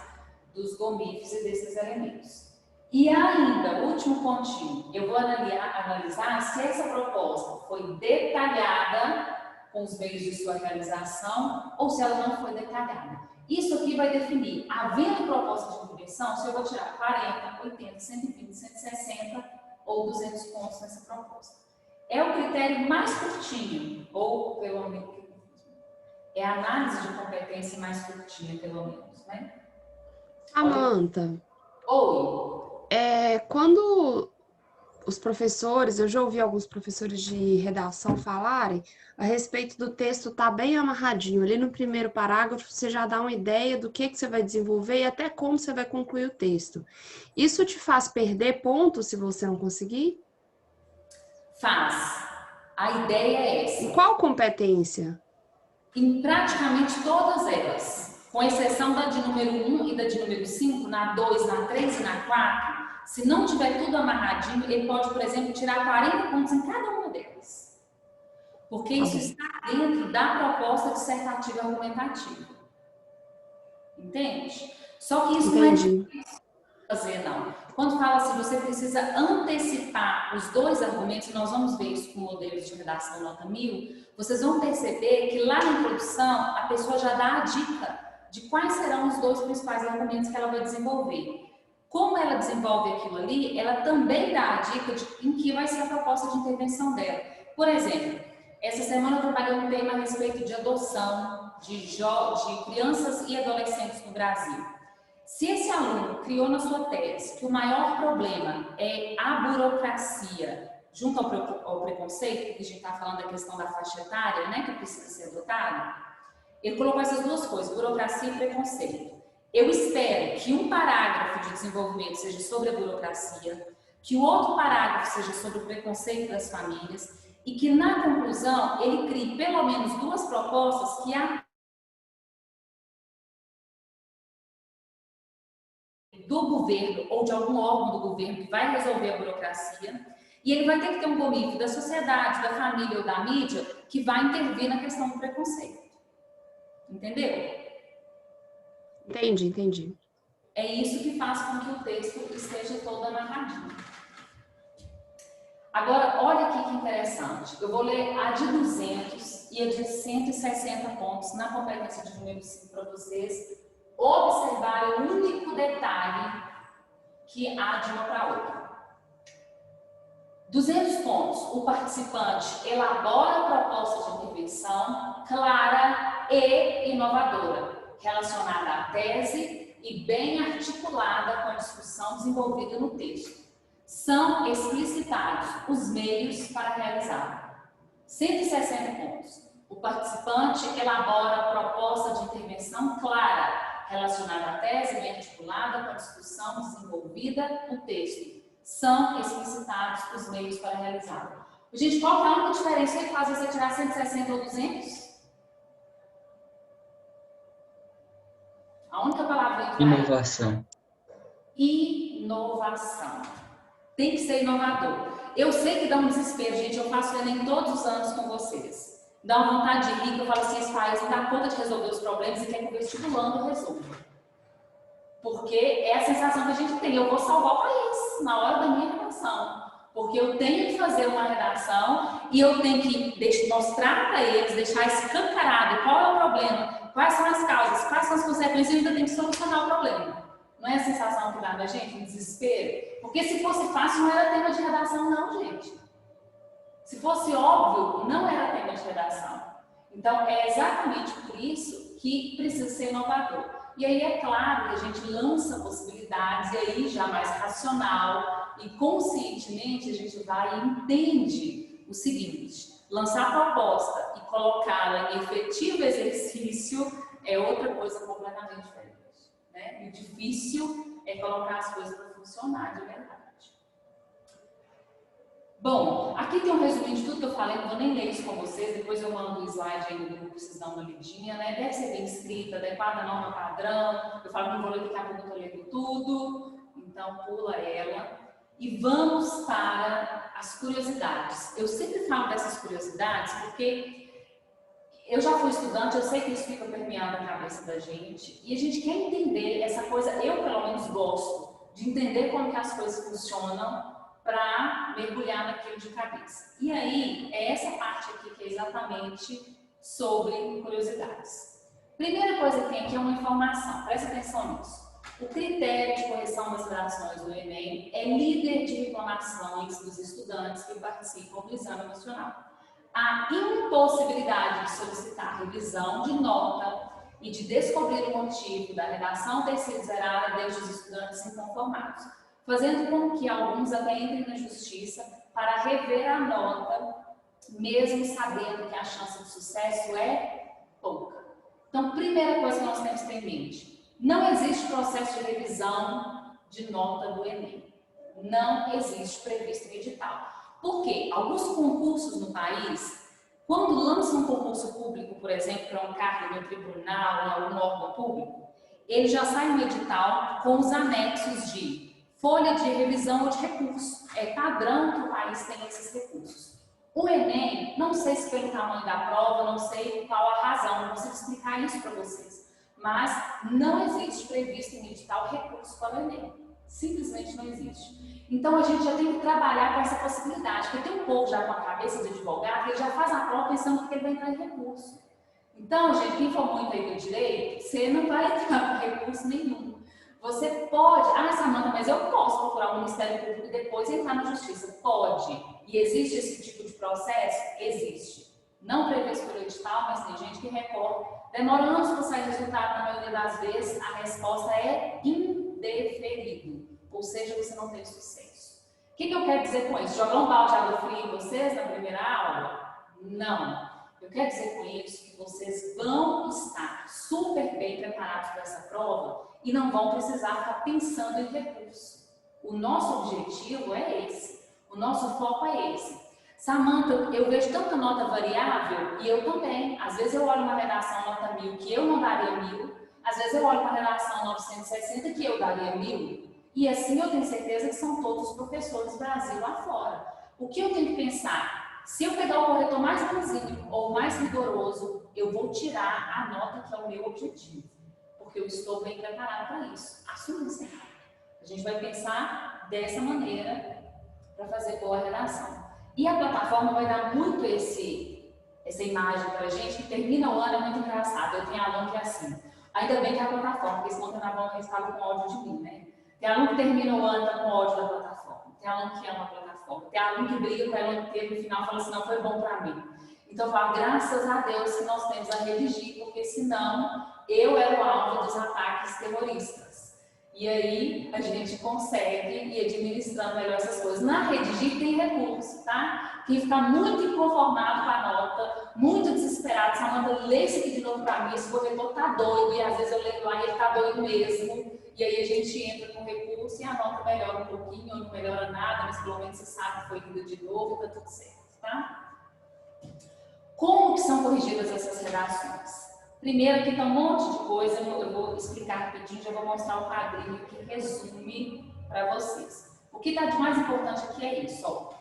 dos gomifes e desses elementos. E ainda, último pontinho, eu vou analisar se essa proposta foi detalhada com os meios de sua realização ou se ela não foi detalhada. Isso aqui vai definir, havendo proposta de intervenção, se eu vou tirar 40, 80, 120, 160 ou 200 pontos nessa proposta. É o critério mais curtinho, ou pelo menos, é a análise de competência mais curtinha, pelo menos, né? Samanta. Oi. Quando os professores, eu já ouvi alguns professores de redação falarem a respeito do texto tá bem amarradinho. Ali no primeiro parágrafo você já dá uma ideia do que você vai desenvolver e até como você vai concluir o texto. Isso te faz perder pontos se você não conseguir? Faz. A ideia é essa. Em qual competência? Em praticamente todas elas. Com exceção da de número 1 e da de número 5, na 2, na 3 e na 4, se não tiver tudo amarradinho, ele pode, por exemplo, tirar 40 pontos em cada uma delas. porque Tá isso bom. está dentro da proposta dissertativa argumentativa. Entende? Só que isso não é Entendi. fazer, não. Quando fala assim, você precisa antecipar os dois argumentos, nós vamos ver isso com modelos de redação nota 1000, vocês vão perceber que lá na introdução a pessoa já dá a dica de quais serão os dois principais argumentos que ela vai desenvolver. Como ela desenvolve aquilo ali, ela também dá a dica de em que vai ser a proposta de intervenção dela. Por exemplo, essa semana eu trabalhei um tema a respeito de adoção de crianças e adolescentes no Brasil. Se esse aluno criou na sua tese que o maior problema é a burocracia junto ao preconceito, porque a gente está falando da questão da faixa etária, né, que precisa ser adotada, ele colocou essas duas coisas, burocracia e preconceito. Eu espero que um parágrafo de desenvolvimento seja sobre a burocracia, que o outro parágrafo seja sobre o preconceito das famílias e que na conclusão ele crie pelo menos duas propostas que do governo ou de algum órgão do governo que vai resolver a burocracia, e ele vai ter que ter um convívio da sociedade, da família ou da mídia que vai intervir na questão do preconceito. Entendeu? Entendi, entendi. É isso que faz com que o texto esteja todo amarradinho. Agora, olha aqui que interessante. Eu vou ler a de 200 e a de 160 pontos na competência de número 5 para vocês observarem o único detalhe que há de uma para outra. 200 pontos. O participante elabora a proposta de intervenção clara e inovadora, relacionada à tese e bem articulada com a discussão desenvolvida no texto. São explicitados os meios para realizar. 160 pontos. O participante elabora a proposta de intervenção clara, relacionada à tese bem articulada com a discussão desenvolvida no texto. São explicitados os meios para realizar. Gente, qual que é a única diferença que faz você tirar 160 ou 200? A única palavra que Inovação. Inovação. Tem que ser inovador. Eu sei que dá um desespero, gente. Eu faço Enem todos os anos com vocês. Dá uma vontade de rir, eu falo assim, esse país não dá conta de resolver os problemas e quer que o vestibulando resolva. Porque é a sensação que a gente tem. Eu vou salvar o país na hora da minha redação. Porque eu tenho que fazer uma redação e eu tenho que mostrar para eles, deixar escancarado qual é o problema, quais são as causas, quais são as consequências e ainda tem que solucionar o problema. Não é a sensação que dá da gente, um desespero? Porque se fosse fácil, não era tema de redação, não, gente. Se fosse óbvio, não era tema de redação. Então, é exatamente por isso que precisa ser inovador. E aí é claro que a gente lança possibilidades, e aí já mais racional e conscientemente a gente vai e entende o seguinte: lançar a proposta e colocá-la em efetivo exercício é outra coisa completamente diferente. Né? E o difícil é colocar as coisas para funcionar de verdade. Bom, aqui tem um resuminho de tudo que eu falei, não vou nem ler isso com vocês, depois eu mando o slide aí no grupo para vocês darem uma lidinha, né? Deve ser bem escrita, adequada à norma padrão. Eu falo que não vou ler porque daqui a pouco eu estou lendo tudo, então pula ela. E vamos para as curiosidades. Eu sempre falo dessas curiosidades porque eu já fui estudante, eu sei que isso fica permeado na cabeça da gente, e a gente quer entender essa coisa, eu pelo menos gosto de entender como que as coisas funcionam para mergulhar naquilo de cabeça. E aí, é essa parte aqui que é exatamente sobre curiosidades. Primeira coisa que tem aqui é uma informação, presta atenção nisso. O critério de correção das redações do Enem é líder de reclamações dos estudantes que participam do Exame Nacional. A impossibilidade de solicitar revisão de nota e de descobrir o motivo da redação ter sido zerada deixa os estudantes inconformados, fazendo com que alguns até entrem na justiça para rever a nota, mesmo sabendo que a chance de sucesso é pouca. Então, primeira coisa que nós temos que ter em mente: não existe processo de revisão de nota do Enem. Não existe previsto em edital. Por quê? Alguns concursos no país, quando lançam um concurso público, por exemplo, para um cargo no tribunal, em algum órgão público, ele já sai no edital com os anexos de folha de revisão ou de recurso. É padrão que o país tem esses recursos. O Enem, não sei se pelo tamanho da prova, não sei qual a razão, não consigo explicar isso para vocês. Mas não existe previsto em edital recurso para o Enem. Simplesmente não existe. Então a gente já tem que trabalhar com essa possibilidade, porque tem um povo já com a cabeça de advogado, ele já faz a prova pensando que ele vai entrar em recurso. Então, gente, quem for muito aí do direito, você não vai entrar com recurso nenhum. Você pode, Samanta, mas eu posso procurar o Ministério Público e depois entrar na Justiça. Pode. E existe esse tipo de processo? Existe. Não previsto pelo edital, mas tem gente que recorre. Demora anos para sair resultado, na maioria das vezes, a resposta é indeferido. Ou seja, você não teve sucesso. O que eu quero dizer com isso? Jogar um balde de água fria em vocês na primeira aula? Não. Eu quero dizer com isso que vocês vão estar super bem preparados para essa prova e não vão precisar ficar pensando em recurso. O nosso objetivo é esse. O nosso foco é esse. Samanta, eu vejo tanta nota variável e eu também. Às vezes eu olho uma redação nota 1000 que eu não daria 1000. Às vezes eu olho uma redação 960 que eu daria 1000. E assim eu tenho certeza que são todos os professores do Brasil lá fora. O que eu tenho que pensar? Se eu pegar o corretor mais bonzinho ou mais rigoroso, eu vou tirar a nota que é o meu objetivo. Porque eu estou bem preparado para isso. Assume isso. A gente vai pensar dessa maneira para fazer boa redação. E a plataforma vai dar muito essa imagem para a gente, que termina o ano, é muito engraçado. Eu tenho aluno que é assim. Ainda bem que a plataforma, porque senão na mão eles estavam com ódio de mim, né? Tem aluno que termina o ano com ódio da plataforma. Tem aluno que ama a plataforma. Tem aluno que briga com ela inteiro no final e fala assim, não foi bom para mim. Então eu falo, graças a Deus que nós temos a Redigir, porque senão eu era o alvo dos ataques terroristas. E aí a gente consegue ir administrando melhor essas coisas. Na Redigir tem recurso, tá? Quem ficar muito inconformado com a nota, muito desesperado, Samanta, lê isso aqui de novo para mim, esse corretor tá doido, e às vezes eu leio lá e ele tá doido mesmo. E aí a gente entra com recurso e a nota melhora um pouquinho, ou não melhora nada, mas pelo menos você sabe que foi lida de novo e tá tudo certo, tá? Como que são corrigidas essas redações? Primeiro, aqui tem um monte de coisa, eu vou explicar rapidinho, já vou mostrar o quadrinho que resume para vocês. O que está de mais importante aqui é isso, ó.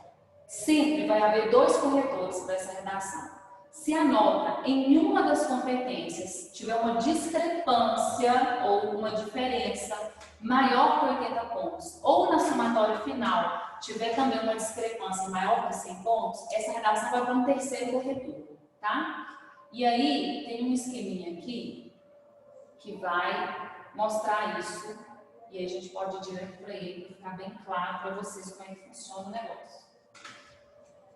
Sempre vai haver 2 corretores para essa redação. Se a nota em uma das competências tiver uma discrepância ou uma diferença maior que 80 pontos, ou na somatória final tiver também uma discrepância maior que 100 pontos, essa redação vai para um terceiro corretor, tá? E aí, tem um esqueminha aqui que vai mostrar isso e aí a gente pode ir direto para ele para ficar bem claro para vocês como é que funciona o negócio.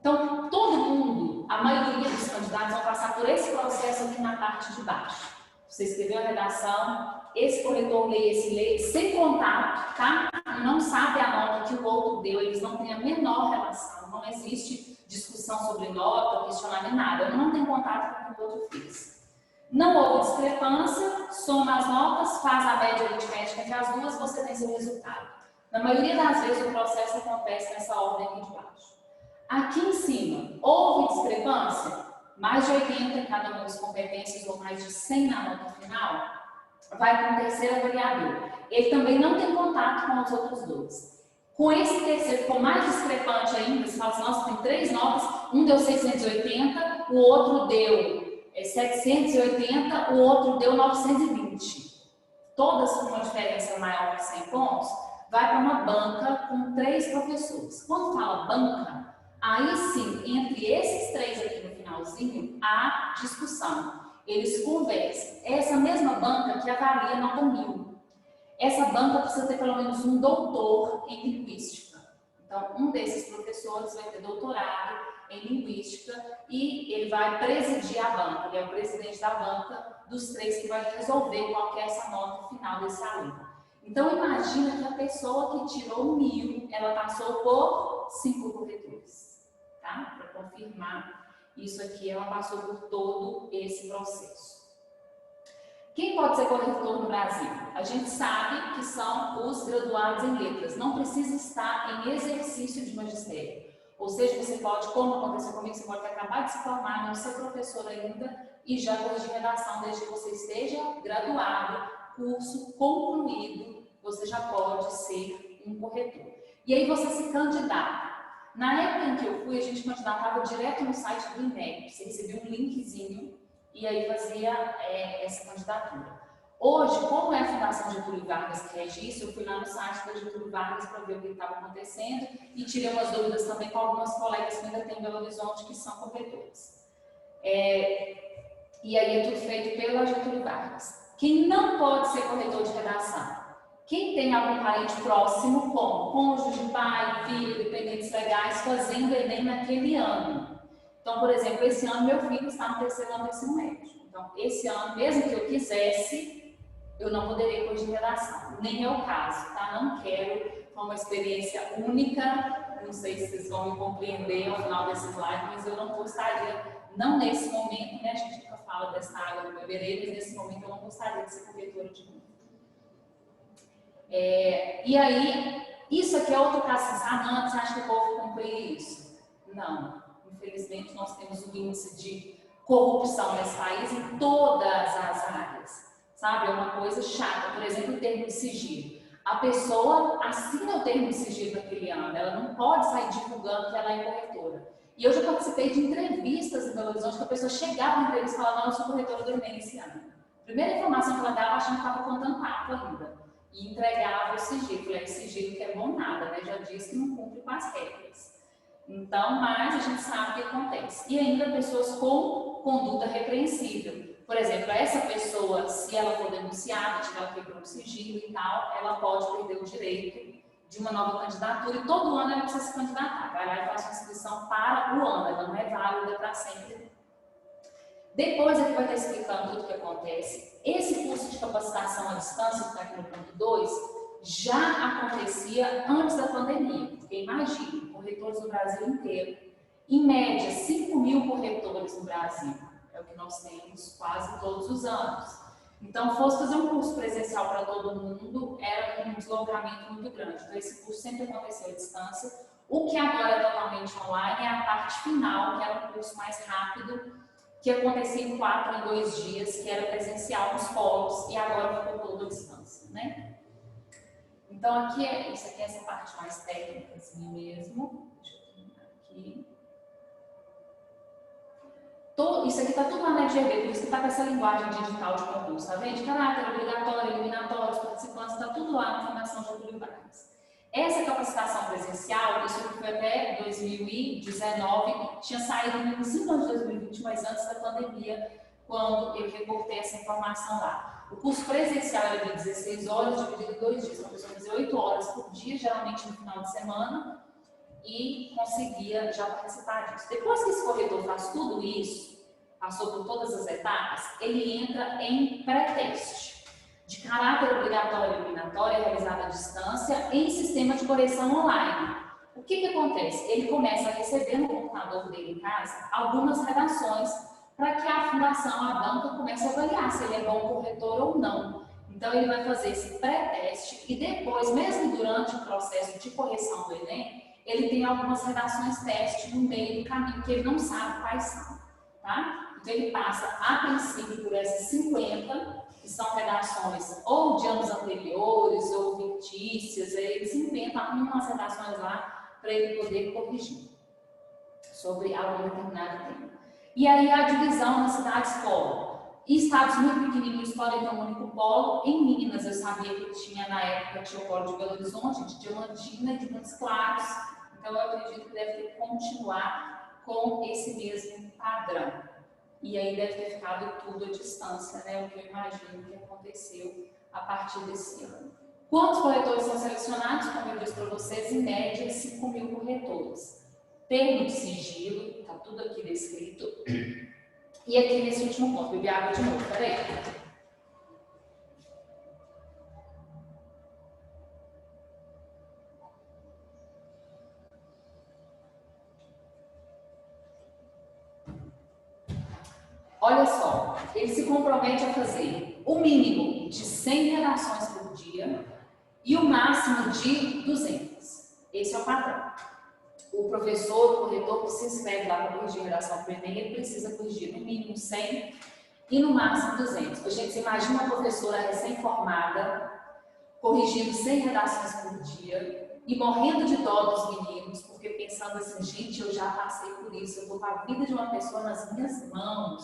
Então, todo mundo, a maioria dos candidatos vão passar por esse processo aqui na parte de baixo. Você escreveu a redação, esse corretor lê esse lê, sem contato, tá? Não sabe a nota que o outro deu, eles não têm a menor relação, não existe discussão sobre nota, questionamento, nada. Não tem contato com o que o outro fez. Não houve discrepância, soma as notas, faz a média aritmética entre as duas, você tem seu resultado. Na maioria das vezes o processo acontece nessa ordem aqui de baixo. Aqui em cima, houve discrepância? Mais de 80 em cada uma das competências ou mais de 100 na nota final? Vai para um terceiro avaliador. Ele também não tem contato com os outros 2. Com esse terceiro, ficou mais discrepante ainda, você fala assim, nossa, tem 3 notas, um deu 680, o outro deu 780, o outro deu 920. Todas com uma diferença maior que 100 pontos, vai para uma banca com 3 professores. Quando fala banca, aí sim, entre esses 3 aqui no finalzinho, há discussão. Eles conversam. Essa mesma banca que avalia a nota 1000. Essa banca precisa ter pelo menos um doutor em linguística. Então, um desses professores vai ter doutorado em linguística e ele vai presidir a banca. Ele é o presidente da banca dos 3 que vai resolver qual que é essa nota final desse aluno. Então, imagina que a pessoa que tirou 1000, ela passou por 5 corretores, tá? Para confirmar isso aqui, ela passou por todo esse processo. Quem pode ser corretor no Brasil? A gente sabe que são os graduados em letras. Não precisa estar em exercício de magistério. Ou seja, você pode, como aconteceu comigo, você pode acabar de se formar, não ser professor ainda e já corrigir redação desde que você esteja graduado, curso concluído, você já pode ser um corretor. E aí você se candidata. Na época em que eu fui, a gente candidatava direto no site do INEP. Você recebia um linkzinho e aí fazia essa candidatura. Hoje, como é a Fundação Getúlio Vargas que rege isso, eu fui lá no site da Getúlio Vargas para ver o que estava acontecendo e tirei umas dúvidas também com algumas colegas que ainda têm em Belo Horizonte, que são corretores. E aí é tudo feito pela Getúlio Vargas. Quem não pode ser corretor de redação? Quem tem algum parente próximo, como cônjuge, pai, filho, dependentes legais, fazendo Enem naquele ano. Então, por exemplo, esse ano meu filho está no terceiro ano do ensino médio. Então, esse ano, mesmo que eu quisesse, eu não poderia corrigir redação. Nem é o caso, tá? Não quero, foi uma experiência única. Não sei se vocês vão me compreender ao final desse slide, mas eu não gostaria, não nesse momento, né? A gente nunca fala dessa água do beberê, mas nesse momento eu não gostaria de ser corretora de nível. E aí, isso aqui é outro caso, não, você acha que o povo cumpre isso? Não. Infelizmente, nós temos um índice de corrupção nesse país em todas as áreas. Sabe? É uma coisa chata. Por exemplo, o termo de sigilo. A pessoa assina o termo de sigilo daquele ano, ela não pode sair divulgando que ela é corretora. E eu já participei de entrevistas em Belo Horizonte que a pessoa chegava na entrevista e falava, não, eu sou corretora do Enem esse ano. Primeira informação que ela dava, achando que estava contando papo ainda. E entregava o sigilo. Falei, sigilo que é bom nada, né? Já disse que não cumpre com as regras. Então, mas a gente sabe o que acontece. E ainda pessoas com conduta repreensível. Por exemplo, essa pessoa, se ela for denunciada, se ela quebrou o sigilo e tal, ela pode perder o direito de uma nova candidatura e todo ano ela precisa se candidatar. Vai lá e faz uma inscrição para o ano, ela não é válida para sempre. Depois ele vai estar explicando tudo o que acontece. Esse curso de capacitação à distância, que está aqui no ponto 2, já acontecia antes da pandemia. Porque imagine, corretores no Brasil inteiro, em média 5.000 corretores no Brasil, é o que nós temos quase todos os anos. Então, fosse fazer um curso presencial para todo mundo, era um deslocamento muito grande. Então, esse curso sempre aconteceu à distância. O que agora é totalmente online é a parte final, que era um curso mais rápido, que acontecia em 4 em 2 dias, que era presencial nos polos, e agora ficou todo à distância, né? Então, aqui isso aqui é essa parte mais técnica assim mesmo. Deixa eu terminar aqui. Isso aqui está tudo lá na FGV, por isso que está com essa linguagem digital de concurso, tá vendo? De caráter obrigatório, eliminatório, os participantes, está tudo lá na Fundação Getúlio Vargas. Essa capacitação presencial, isso foi até 2019, tinha saído no início de 2020, mas antes da pandemia, quando eu reportei essa informação lá. O curso presencial era de 16 horas, dividido em 2 dias, a pessoa fazia 8 horas por dia, geralmente no final de semana, e conseguia já participar disso. Depois que esse corretor faz tudo isso, passou por todas as etapas, ele entra em pré-teste de caráter obrigatório e eliminatório, realizado à distância, em sistema de correção online. O que acontece? Ele começa a receber no computador dele em casa algumas redações para que a fundação, a banca, comece a avaliar se ele é bom corretor ou não. Então, ele vai fazer esse pré-teste e depois, mesmo durante o processo de correção do Enem, ele tem algumas redações teste no meio do caminho que ele não sabe quais são, tá? Então, ele passa, a princípio, por essas 50, que são redações ou de anos anteriores ou fictícias, eles inventam umas redações lá para ele poder corrigir sobre algum determinado tema. E aí a divisão nas cidades-polo. Em estados muito pequeninos podem ter um único polo. Em Minas, eu sabia que tinha, na época, tinha o polo de Belo Horizonte, de Diamantina e de Montes Claros. Então, eu acredito que deve continuar com esse mesmo padrão. E aí deve ter ficado tudo à distância, né? O que eu imagino que aconteceu a partir desse ano. Quantos corretores são selecionados? Como eu disse para vocês, em média, 5.000 corretores. Termo de sigilo, está tudo aqui descrito. E aqui nesse último ponto, bebi água de novo, peraí. Olha só, ele se compromete a fazer o mínimo de 100 redações por dia e o máximo de 200. Esse é o padrão. O professor, o corretor que se inscreve lá para corrigir redação para o Enem, ele precisa corrigir no mínimo 100 e no máximo 200. Gente, você imagina uma professora recém-formada corrigindo 100 redações por dia. e morrendo de dó dos meninos, porque pensando assim, gente, eu já passei por isso, eu estou com a vida de uma pessoa nas minhas mãos.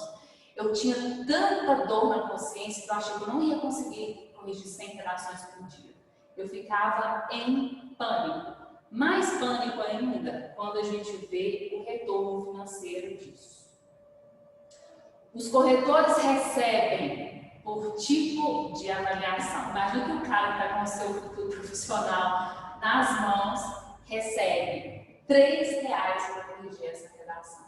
Eu tinha tanta dor na consciência que eu achei que eu não ia conseguir corrigir 100 redações por dia. Eu ficava em pânico. Mais pânico ainda quando a gente vê o retorno financeiro disso. Os corretores recebem por tipo de avaliação. Imagina que o cara que está com o seu futuro profissional nas mãos recebe R$ 3 para corrigir essa redação.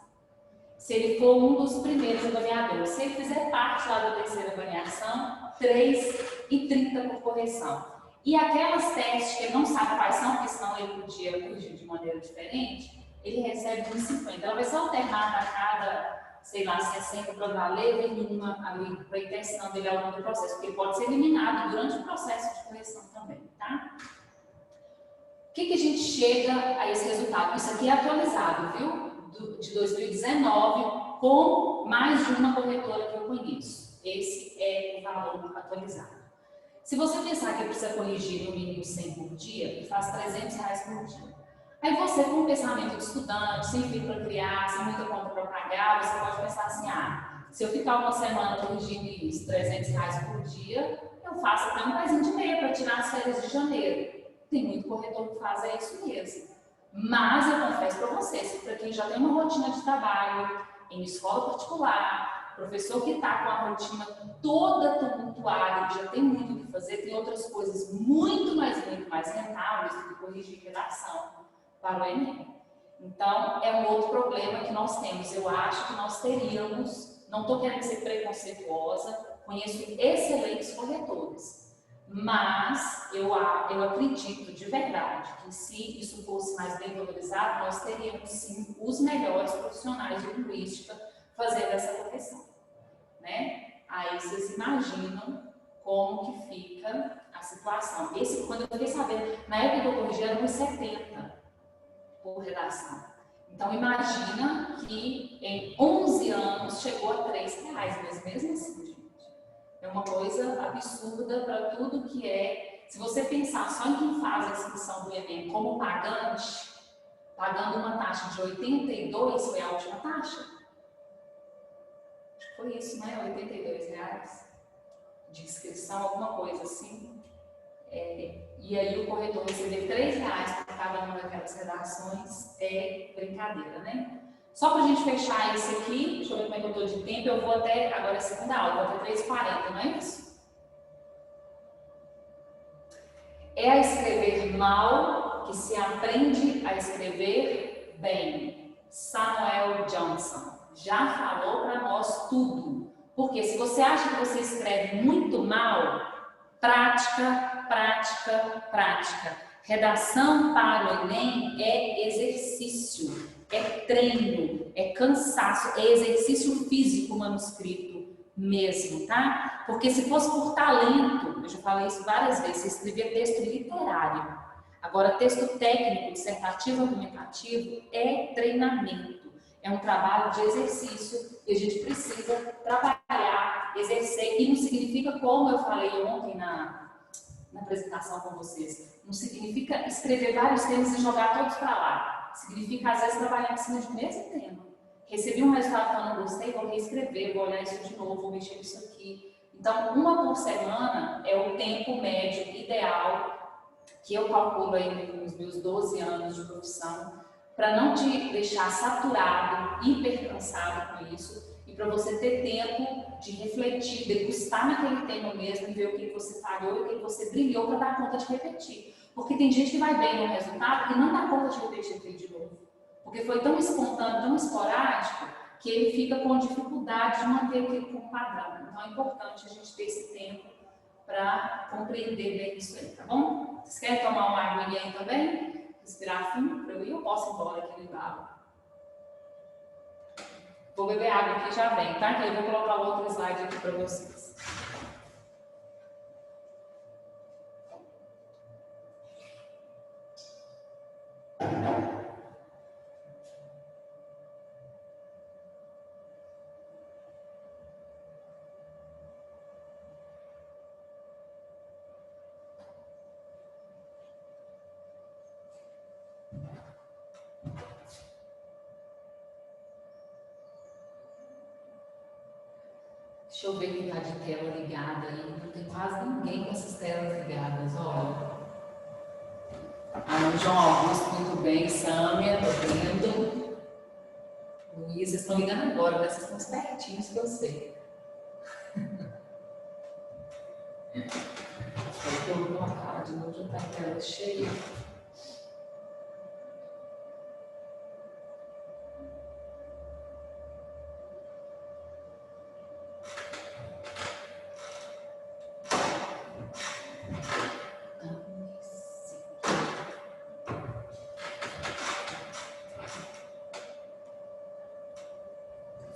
Se ele for um dos primeiros avaliadores, se ele fizer parte lá da terceira avaliação, R$ 3,30 por correção. E aquelas testes que ele não sabe quais são, porque senão ele podia corrigir de maneira diferente, ele recebe R$ 1,50. Ela vai ser alternada a cada, sei lá, 60 para valer, elimina ali para ir testando ele ao longo do processo, porque ele pode ser eliminado durante o processo de correção também, tá? O que a gente chega a esse resultado? Isso aqui é atualizado, viu? De 2019, com mais de uma corretora que eu conheço. Esse é o valor atualizado. Se você pensar que precisa corrigir no mínimo 100 por dia, ele faz R$ 300 por dia. Aí você, com o pensamento de estudante, sem filho para criar, sem muita conta para pagar, você pode pensar assim, se eu ficar uma semana corrigindo isso, R$ 300 por dia, eu faço até um pezinho de meia para tirar as férias de janeiro. Tem muito corretor que faz isso mesmo. Mas eu confesso para vocês, para quem já tem uma rotina de trabalho, em escola particular, professor que está com a rotina toda tumultuada, que já tem muito o que fazer, tem outras coisas muito mais rentáveis do que corrigir redação para o Enem. Então, é um outro problema que nós temos. Eu acho que nós teríamos, não estou querendo ser preconceituosa, conheço excelentes corretores, mas eu acredito de verdade que se isso fosse mais bem valorizado, nós teríamos sim os melhores profissionais de linguística fazendo essa correção, né? Aí vocês imaginam como que fica a situação. Quando eu fiquei sabendo, na época que eu corrigi era uns 70 por redação. Então imagina que em 11 anos chegou a R$ 3, mas mesmo assim, gente, é uma coisa absurda para tudo que é. Se você pensar só em quem faz a inscrição do Enem como pagante, pagando uma taxa de 82, foi a última taxa? Acho que foi isso, né? R$ 82 de inscrição, alguma coisa assim. E aí o corretor receber R$ 3 por cada uma daquelas redações é brincadeira, né? Só para a gente fechar esse aqui, deixa eu ver como é que eu estou de tempo, eu vou até, agora é a segunda aula, vou até 3h40, não é isso? É a escrever mal que se aprende a escrever bem. Samuel Johnson já falou para nós tudo. Porque se você acha que você escreve muito mal, prática, prática, prática. Redação para o Enem é exercício, é treino, é cansaço, é exercício físico manuscrito mesmo, tá? Porque se fosse por talento, eu já falei isso várias vezes, você escrevia texto literário. Agora, texto técnico, dissertativo, argumentativo é treinamento, é um trabalho de exercício e a gente precisa trabalhar, exercer, e não significa, como eu falei ontem na apresentação com vocês, não significa escrever vários temas e jogar todos para lá. Significa, às vezes, trabalhar em cima de mesmo tema. Recebi um resultado que eu não gostei, vou reescrever, vou olhar isso de novo, vou mexer nisso aqui. Então, uma por semana é o tempo médio ideal que eu calculo aí nos meus 12 anos de profissão, para não te deixar saturado, hipercansado com isso, e para você ter tempo de refletir, degustar naquele tema mesmo, ver o que você falhou e o que você brilhou para dar conta de repetir. Porque tem gente que vai bem no resultado e não dá conta de repetir aquilo de novo. Porque foi tão espontâneo, tão esporádico, que ele fica com dificuldade de manter aquilo como padrão. Então é importante a gente ter esse tempo para compreender bem isso aí, tá bom? Vocês querem tomar uma aguinha aí também? Respirar fundo para eu ir, eu posso ir embora aqui no embalo. Vou beber água aqui já vem, tá? Que eu vou colocar o outro slide aqui para vocês. Deixa eu ver quem está de tela ligada aí. Não tem quase ninguém com essas telas ligadas, olha. João Augusto, muito bem. Sâmia, tô vendo. Luiz, vocês estão ligando agora, né? Vocês estão espertinhos que eu sei. Eu vou colocar de novo, já está a tela cheia.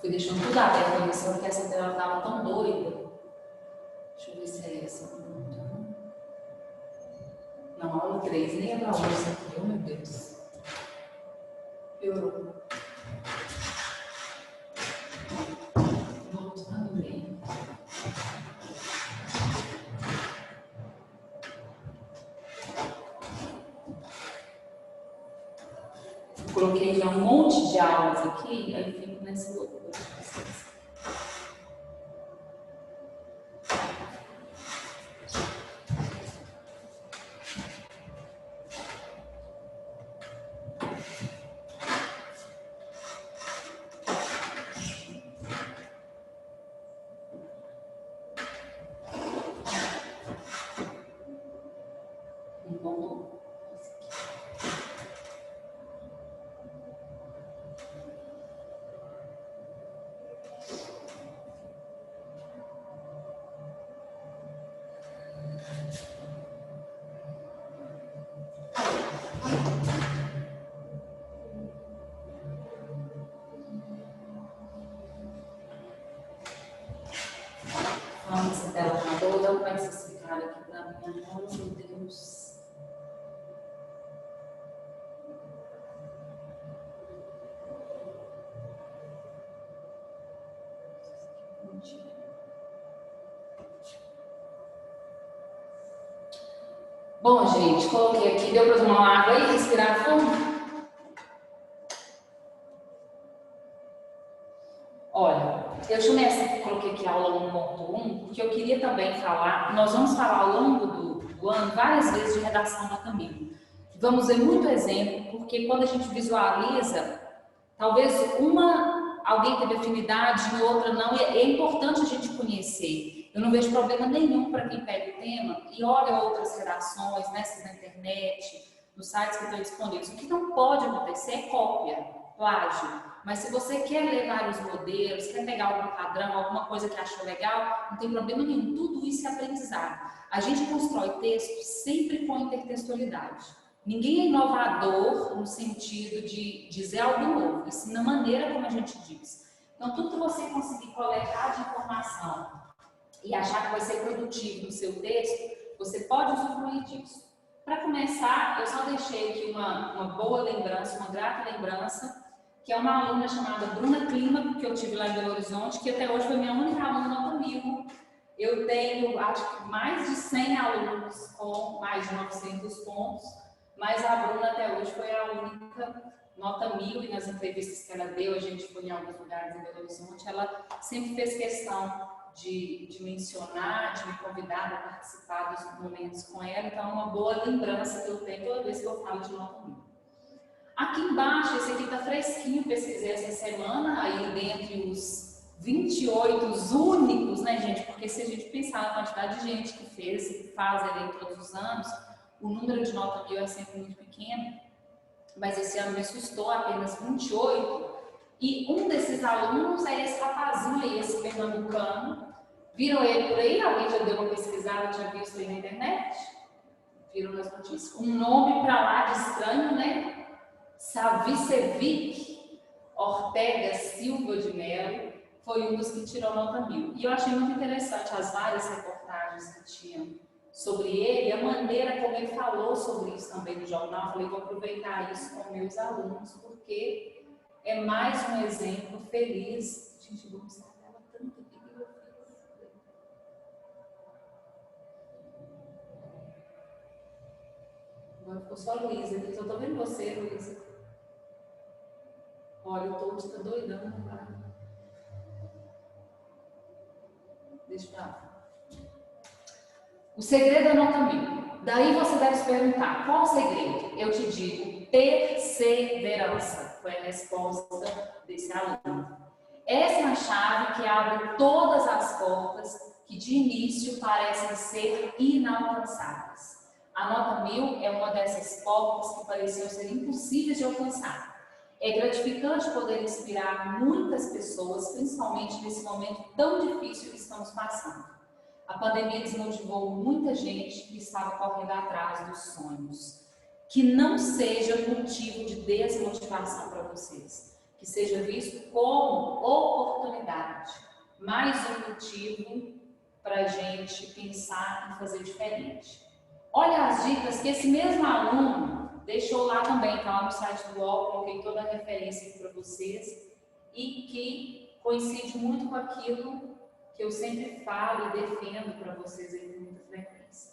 Fui deixando tudo aberto na lição, porque essa tela estava tão doida. Deixa eu ver se é essa. Não, aula 3, nem é da aula essa aqui, oh meu Deus. Piorou. Voltando bem. Coloquei já um monte de aulas aqui, aí fico nessa loucura. Essa tela tá toda, como é que vocês ficaram aqui pra mim? Oh, meu Deus. Bom, gente, coloquei aqui, deu para tomar uma água e respirar fundo? Olha, eu coloquei aqui a aula 1.1, porque eu queria também falar, nós vamos falar ao longo do ano várias vezes de redação nota 1000. Vamos ver muito exemplo, porque quando a gente visualiza, talvez alguém teve afinidade e outra não, e é importante a gente conhecer. Eu não vejo problema nenhum para quem pega o tema e olha outras redações, nessas na internet, nos sites que estão disponíveis. O que não pode acontecer é cópia, plágio. Mas se você quer ler vários modelos, quer pegar algum padrão, alguma coisa que achou legal, não tem problema nenhum. Tudo isso é aprendizado. A gente constrói texto sempre com intertextualidade. Ninguém é inovador no sentido de dizer algo novo, e sim na maneira como a gente diz. Então, tudo que você conseguir coletar de informação e achar que vai ser produtivo no seu texto, você pode usufruir disso. Para começar, eu só deixei aqui uma boa lembrança, uma grata lembrança, que é uma aluna chamada Bruna Clima, que eu tive lá em Belo Horizonte, que até hoje foi minha única aluna nota 1000. Eu tenho, acho que mais de 100 alunos com mais de 900 pontos, mas a Bruna até hoje foi a única nota 1000, e nas entrevistas que ela deu, a gente foi em alguns lugares em Belo Horizonte, ela sempre fez questão de mencionar, de me convidar para participar dos momentos com ela, então é uma boa lembrança que eu tenho toda vez que eu falo de nota 1000. Aqui embaixo, esse aqui está fresquinho, pesquisei essa semana, aí dentre os 28 únicos, né, gente? Porque se a gente pensar na quantidade de gente que fez e que faz Enem todos os anos, o número de nota 1000 é sempre muito pequeno, mas esse ano me assustou, apenas 28. E um desses alunos é esse rapazinho aí, esse pernambucano. Viram ele por aí? Alguém já deu uma pesquisada, tinha visto aí na internet? Viram nas notícias? Um nome para lá de estranho, né? Savicevic Ortega Silva de Mello foi um dos que tirou nota 1000. E eu achei muito interessante as várias reportagens que tinham sobre ele, e a maneira como ele falou sobre isso também no jornal. Eu falei, vou aproveitar isso com meus alunos, porque é mais um exemplo feliz. Gente, vou mostrar ela tanto aqui que eu fiz. Agora ficou só a Luísa aqui, só tô vendo você, Luísa. Olha, o Toad tá doidão, né? Deixa eu falar. O segredo é nota 1000. Daí você deve se perguntar, qual o segredo? Eu te digo, perseverança. Foi a resposta desse aluno. Essa é a chave que abre todas as portas que de início parecem ser inalcançáveis. A nota 1000 é uma dessas portas que pareciam ser impossíveis de alcançar. É gratificante poder inspirar muitas pessoas, principalmente nesse momento tão difícil que estamos passando. A pandemia desmotivou muita gente que estava correndo atrás dos sonhos. Que não seja motivo de desmotivação para vocês. Que seja visto como oportunidade. Mais um motivo para a gente pensar em fazer diferente. Olha as dicas que esse mesmo aluno deixou lá também, está lá no site do UOL, coloquei toda a referência aqui para vocês, e que coincide muito com aquilo que eu sempre falo e defendo para vocês aí com muita frequência.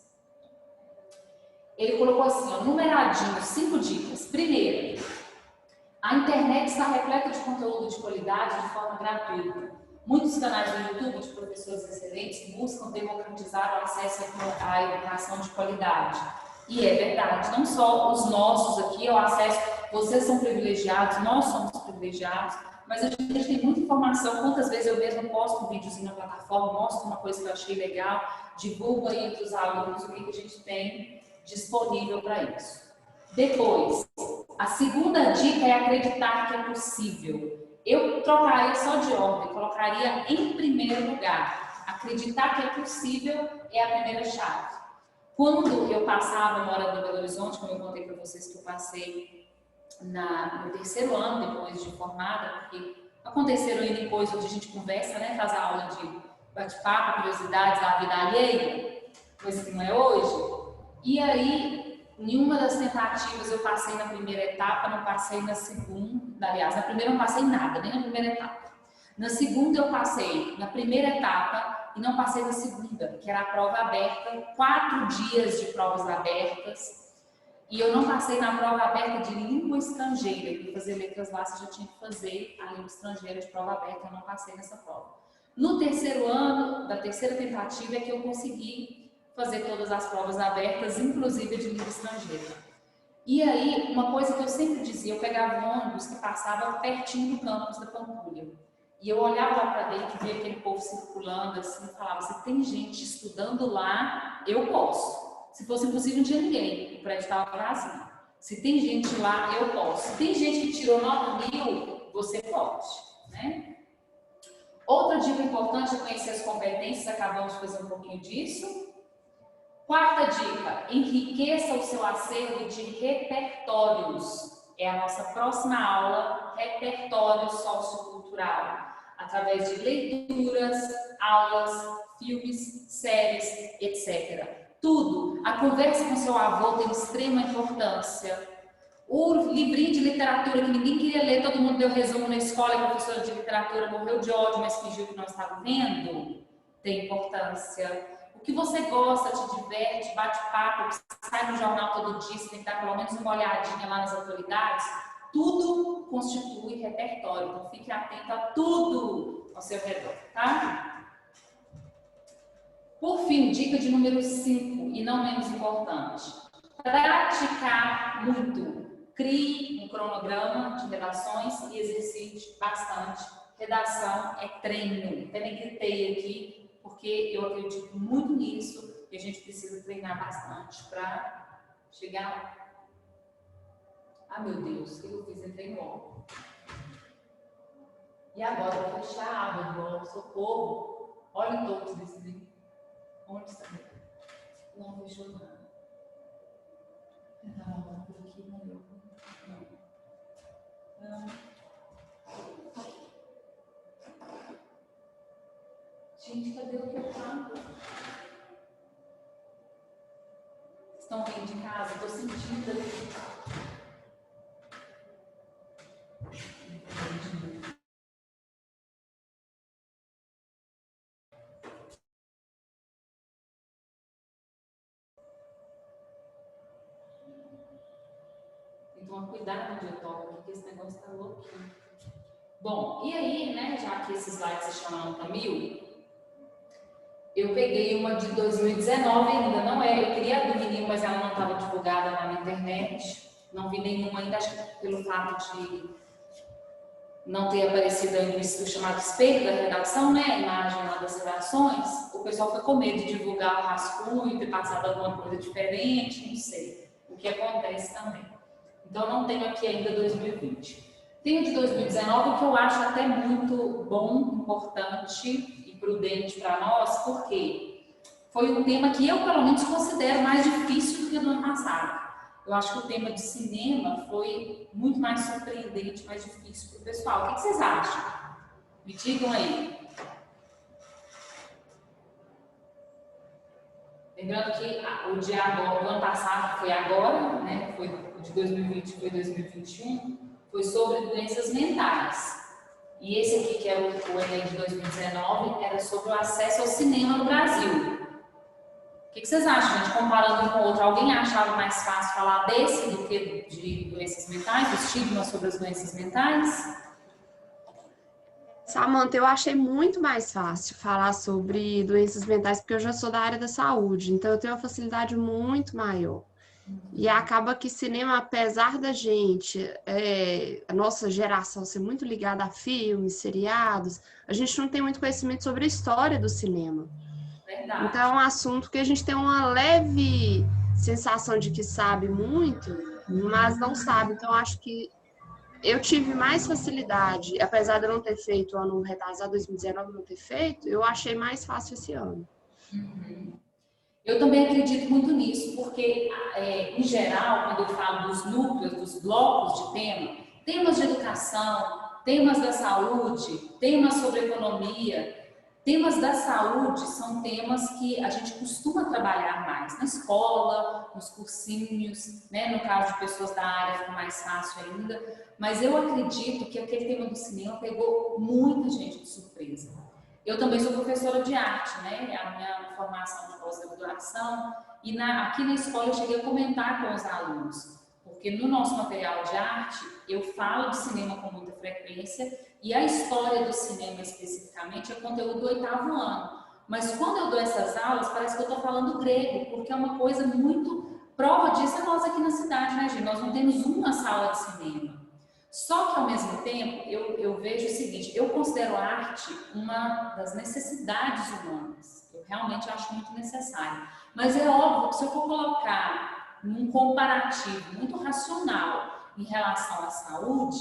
Ele colocou assim, ó, numeradinho, 5 dicas. Primeiro, a internet está repleta de conteúdo de qualidade de forma gratuita. Muitos canais do YouTube de professores excelentes buscam democratizar o acesso à educação de qualidade. E é verdade, não só os nossos aqui, o acesso, vocês são privilegiados, nós somos privilegiados, mas a gente tem muita informação. Quantas vezes eu mesmo posto um videozinho na plataforma, mostro uma coisa que eu achei legal, divulgo aí entre os alunos o que a gente tem disponível para isso. Depois, a segunda dica é acreditar que é possível. Eu trocaria só de ordem, colocaria em primeiro lugar. Acreditar que é possível é a primeira chave. Quando eu passava morando em Belo Horizonte, como eu contei para vocês que eu passei no terceiro ano, depois de formada, porque aconteceram aí depois onde a gente conversa, né, faz a aula de bate-papo, curiosidades da vida alheia, coisa que não é hoje. E aí, em uma das tentativas eu passei na primeira etapa, não passei na segunda, aliás, na primeira eu não passei nada, nem na primeira etapa. Na segunda eu passei na primeira etapa e não passei na segunda, que era a prova aberta, 4 dias de provas abertas. E eu não passei na prova aberta de língua estrangeira, para fazer letras lá, você já tinha que fazer a língua estrangeira de prova aberta, eu não passei nessa prova. No terceiro ano, da terceira tentativa, é que eu consegui fazer todas as provas abertas, inclusive de língua estrangeira. E aí, uma coisa que eu sempre dizia, eu pegava um ônibus que passava pertinho do campus da Pampulha. E eu olhava lá para dentro, via aquele povo circulando assim, e falava, se tem gente estudando lá, eu posso. Se fosse impossível, não tinha ninguém, o prédio estava vazio. Se tem gente lá, eu posso. Se tem gente que tirou nota 1000, você pode, né? Outra dica importante é conhecer as competências, acabamos de fazer um pouquinho disso. Quarta dica, enriqueça o seu acervo de repertórios. É a nossa próxima aula, repertório sociocultural. Através de leituras, aulas, filmes, séries, etc. Tudo. A conversa com seu avô tem extrema importância. O livrinho de literatura que ninguém queria ler, todo mundo deu resumo na escola, a professora de literatura morreu de ódio, mas fingiu que não estava vendo, tem importância. O que você gosta, te diverte, bate papo, sai no jornal todo dia, você tem que dar pelo menos uma olhadinha lá nas atualidades, tudo constitui repertório, então fique atento a tudo ao seu redor, tá? Por fim, dica de número 5, e não menos importante, praticar muito. Crie um cronograma de redações e exercite bastante. Redação é treino. Também gritei aqui, porque eu acredito muito nisso e a gente precisa treinar bastante para chegar lá. Ah, meu Deus, o que eu fiz? Entrei no óculos. E agora eu vou fechar a aba do óculos, socorro. Olha todos desse vídeo. Onde está? Não fechou nada. Não, por aqui não deu. Gente, cadê o que eu falo? Estão vindo de casa? Estou sentindo aqui. Tem que tomar cuidado onde eu toco, porque esse negócio está louquinho. Bom, e aí, né, já que esse slide se chama nota 1000, Eu peguei uma de 2019 ainda, não é? Eu queria a do menino, mas ela não estava divulgada lá na internet. Não vi nenhuma ainda, acho que pelo fato de não ter aparecido ainda o chamado espelho da redação, né? A imagem lá das redações. O pessoal foi com medo de divulgar o rascunho, ter passado alguma coisa diferente, não sei. O que acontece também. Então, não tenho aqui ainda 2020. Tenho de 2019, que eu acho até muito bom, importante e prudente para nós, porque foi um tema que eu, pelo menos, considero mais difícil do que do ano passado. Eu acho que o tema de cinema foi muito mais surpreendente, mais difícil para o pessoal. O que vocês acham? Me digam aí. Lembrando que o de agora, o ano passado foi agora, né? Foi o de 2020, foi 2021, foi sobre doenças mentais. E esse aqui, que é o Enem de 2019, era sobre o acesso ao cinema no Brasil. O que vocês acham, gente? Comparando um com o outro, alguém achava mais fácil falar desse do que de doenças mentais, do estigma sobre as doenças mentais? Samanta, eu achei muito mais fácil falar sobre doenças mentais, porque eu já sou da área da saúde, então eu tenho uma facilidade muito maior. E acaba que cinema, apesar da gente, a nossa geração ser muito ligada a filmes, seriados, a gente não tem muito conhecimento sobre a história do cinema. Então é Verdade. um assunto que a gente tem uma leve sensação de que sabe muito, mas não sabe. Então acho que eu tive mais facilidade, apesar de eu não ter feito o ano retrasado, 2019, não ter feito, eu achei mais fácil esse ano. Eu também acredito muito nisso, porque, em geral, quando eu falo dos núcleos, dos blocos de tema, temas de educação, temas da saúde, temas sobre economia, temas da saúde são temas que a gente costuma trabalhar mais na escola, nos cursinhos, né? No caso de pessoas da área fica mais fácil ainda, mas eu acredito que aquele tema do cinema pegou muita gente de surpresa. Eu também sou professora de arte, né? É a minha formação de pós-graduação. E aqui na escola eu cheguei a comentar com os alunos, porque no nosso material de arte eu falo de cinema com muita frequência e a história do cinema especificamente é conteúdo do 8º ano. Mas quando eu dou essas aulas, parece que eu estou falando grego, porque é uma coisa muito... Prova disso é nós aqui na cidade, né, gente? Nós não temos uma sala de cinema. Só que, ao mesmo tempo, eu vejo o seguinte, eu considero a arte uma das necessidades humanas. Eu realmente acho muito necessário. Mas é óbvio que se eu for colocar num comparativo muito racional em relação à saúde,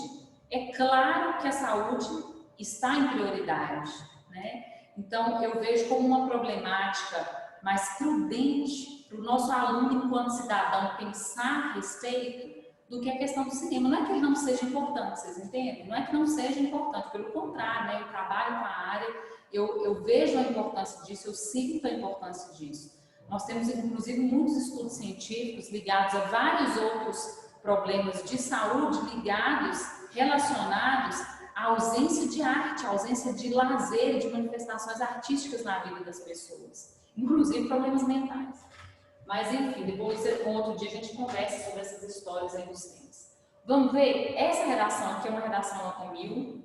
é claro que a saúde está em prioridade, né? Então, eu vejo como uma problemática mais prudente para o nosso aluno, enquanto cidadão, pensar a respeito do que a questão do cinema. Não é que ele não seja importante, vocês entendem? Não é que não seja importante, pelo contrário, né? Eu trabalho com a área, eu vejo a importância disso, eu sinto a importância disso. Nós temos, inclusive, muitos estudos científicos ligados a vários outros problemas de saúde ligados, relacionados à ausência de arte, à ausência de lazer, de manifestações artísticas na vida das pessoas, inclusive problemas mentais. Mas, enfim, depois, um outro dia, a gente conversa sobre essas histórias aí dos temas. Vamos ver? Essa redação aqui é uma redação nota 1000,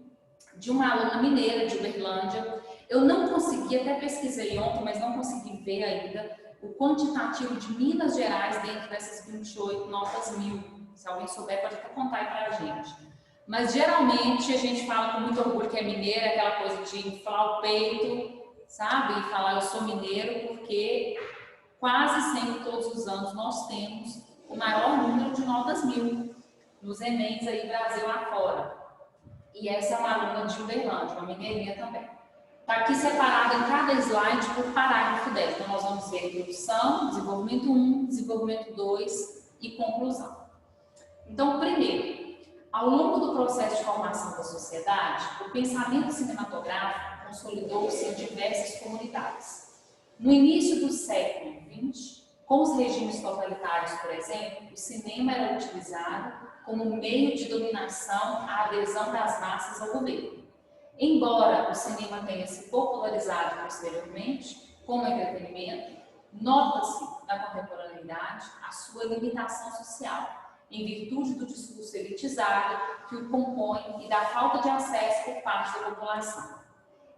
de uma aluna mineira de Uberlândia. Eu não consegui, até pesquisei ontem, mas não consegui ver ainda o quantitativo de Minas Gerais dentro dessas 28 notas 1000. Se alguém souber, pode até contar aí pra gente. Mas, geralmente, a gente fala com muito orgulho que é mineira, aquela coisa de inflar o peito, sabe? E falar, eu sou mineiro, porque... quase sempre, todos os anos, nós temos o maior número de notas 1000 nos Enems aí Brasil afora. E essa é uma aluna de Uberlândia, uma mineirinha também. Está aqui separado em cada slide por parágrafo dela. Então, nós vamos ver introdução, desenvolvimento 1, desenvolvimento 2 e conclusão. Então, primeiro, ao longo do processo de formação da sociedade, o pensamento cinematográfico consolidou-se em diversas comunidades. No início do século XX, com os regimes totalitários, por exemplo, o cinema era utilizado como meio de dominação à adesão das massas ao governo. Embora o cinema tenha se popularizado posteriormente como entretenimento, nota-se na contemporaneidade a sua limitação social, em virtude do discurso elitizado que o compõe e da falta de acesso por parte da população.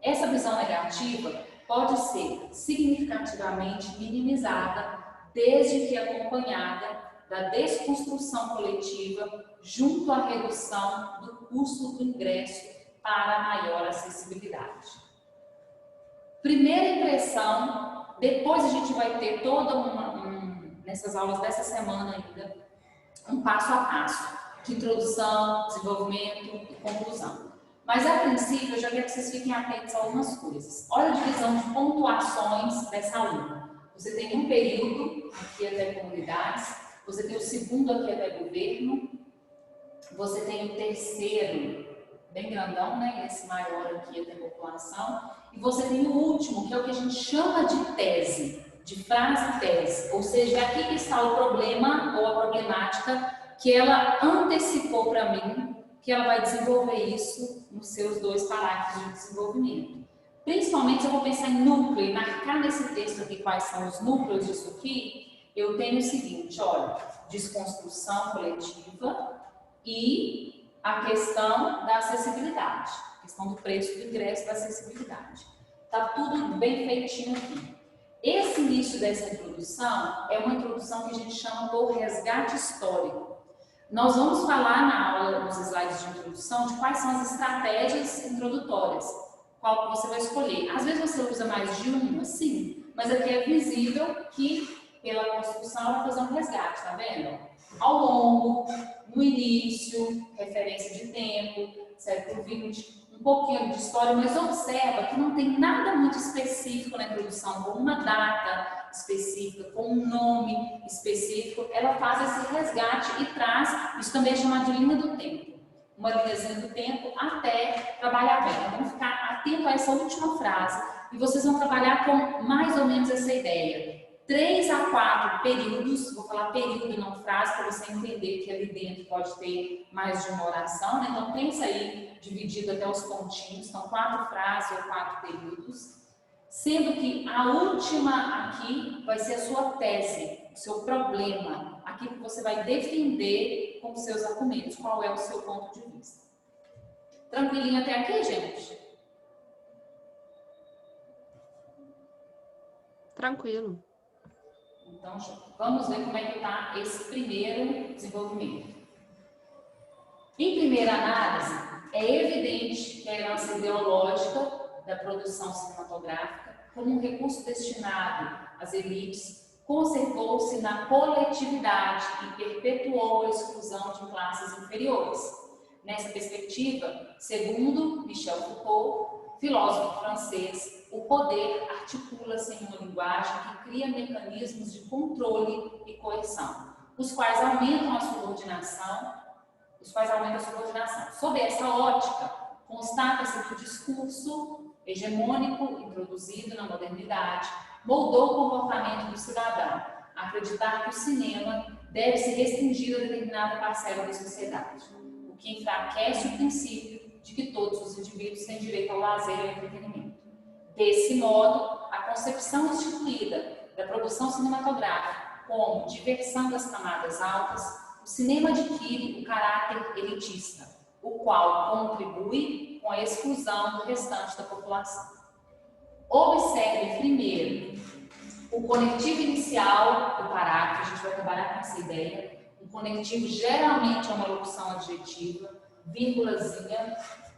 Essa visão negativa pode ser significativamente minimizada desde que acompanhada da desconstrução coletiva junto à redução do custo do ingresso para maior acessibilidade. Primeira impressão, depois a gente vai ter toda nessas aulas dessa semana ainda, um passo a passo de introdução, desenvolvimento e conclusão. Mas, a princípio, eu já quero que vocês fiquem atentos a algumas coisas. Olha a divisão de pontuações dessa aula. Você tem um período, aqui até comunidades, você tem o segundo aqui até governo, você tem o terceiro, bem grandão, né? Esse maior aqui até população, e você tem o último, que é o que a gente chama de tese, de frase-tese, ou seja, é aqui que está o problema ou a problemática que ela antecipou para mim, que ela vai desenvolver isso nos seus 2 parágrafos de desenvolvimento. Principalmente, eu vou pensar em núcleo, e marcar nesse texto aqui quais são os núcleos disso aqui, eu tenho o seguinte, olha, desconstrução coletiva e a questão da acessibilidade, a questão do preço do ingresso da acessibilidade. Está tudo bem feitinho aqui. Esse início dessa introdução é uma introdução que a gente chama do resgate histórico. Nós vamos falar na aula, nos slides de introdução, de quais são as estratégias introdutórias, qual que você vai escolher. Às vezes você usa mais de uma, sim, mas aqui é visível que pela construção ela vai fazer um resgate, tá vendo? Ao longo, no início, referência de tempo, século XX, um pouquinho de história, mas observa que não tem nada muito específico na introdução, com uma data específica, com um nome específico. Ela faz esse resgate e traz, isso também é chamado de linha do tempo, uma linhazinha do tempo até trabalhar bem. Vamos ficar atento a essa última frase e vocês vão trabalhar com mais ou menos essa ideia. 3 a 4 períodos, vou falar período e não frase, para você entender que ali dentro pode ter mais de uma oração, né? Então pensa aí, dividido até os pontinhos, então 4 frases ou 4 períodos, sendo que a última aqui vai ser a sua tese, o seu problema, aquilo que você vai defender com os seus argumentos, qual é o seu ponto de vista. Tranquilinho até aqui, gente? Tranquilo. Então, vamos ver como é que está esse primeiro desenvolvimento. Em primeira análise, é evidente que a herança ideológica da produção cinematográfica, como um recurso destinado às elites, conservou-se na coletividade e perpetuou a exclusão de classes inferiores. Nessa perspectiva, segundo Michel Foucault, filósofo francês, o poder articula-se em uma linguagem que cria mecanismos de controle e coerção, os quais aumentam a subordinação. Sob essa ótica, constata-se que o discurso hegemônico introduzido na modernidade moldou o comportamento do cidadão, a acreditar que o cinema deve se restringir a determinada parcela da sociedade, o que enfraquece o princípio de que todos os indivíduos têm direito ao lazer e ao entretenimento. Desse modo, a concepção instituída da produção cinematográfica como diversão das camadas altas, o cinema adquire o caráter elitista, o qual contribui com a exclusão do restante da população. Observe primeiro o conectivo inicial do parágrafo, a gente vai trabalhar com essa ideia. O conectivo geralmente é uma locução adjetiva, vírgulazinha,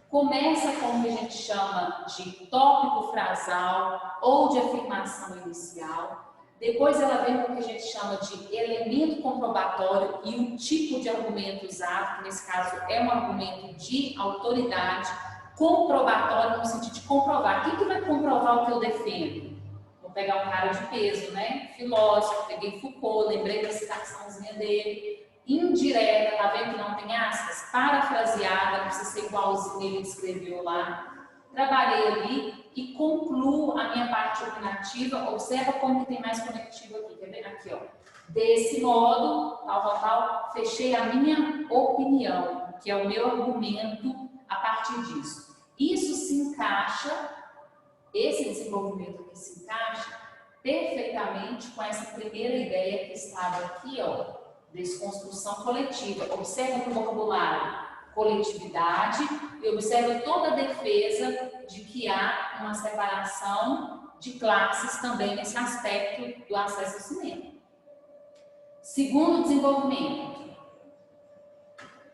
começa com o que a gente chama de tópico frasal ou de afirmação inicial. Depois ela vem com o que a gente chama de elemento comprobatório e o tipo de argumento usado, que nesse caso é um argumento de autoridade, comprobatório no sentido de comprovar. Quem que vai comprovar o que eu defendo? Vou pegar um cara de peso, né? Filósofo, peguei Foucault, lembrei da citaçãozinha dele. Indireta, tá vendo que não tem aspas? Parafraseada, não precisa ser igualzinho ele escreveu lá. Trabalhei ali e concluo a minha parte opinativa. Observa como que tem mais conectivo aqui, quer ver? Aqui, ó. Desse modo, tal, fechei a minha opinião, que é o meu argumento a partir disso. Isso se encaixa, esse desenvolvimento aqui se encaixa perfeitamente com essa primeira ideia que estava aqui, ó. Desconstrução coletiva. Observa o vocabulário coletividade e observa toda a defesa de que há uma separação de classes também nesse aspecto do acesso ao cinema. Segundo desenvolvimento.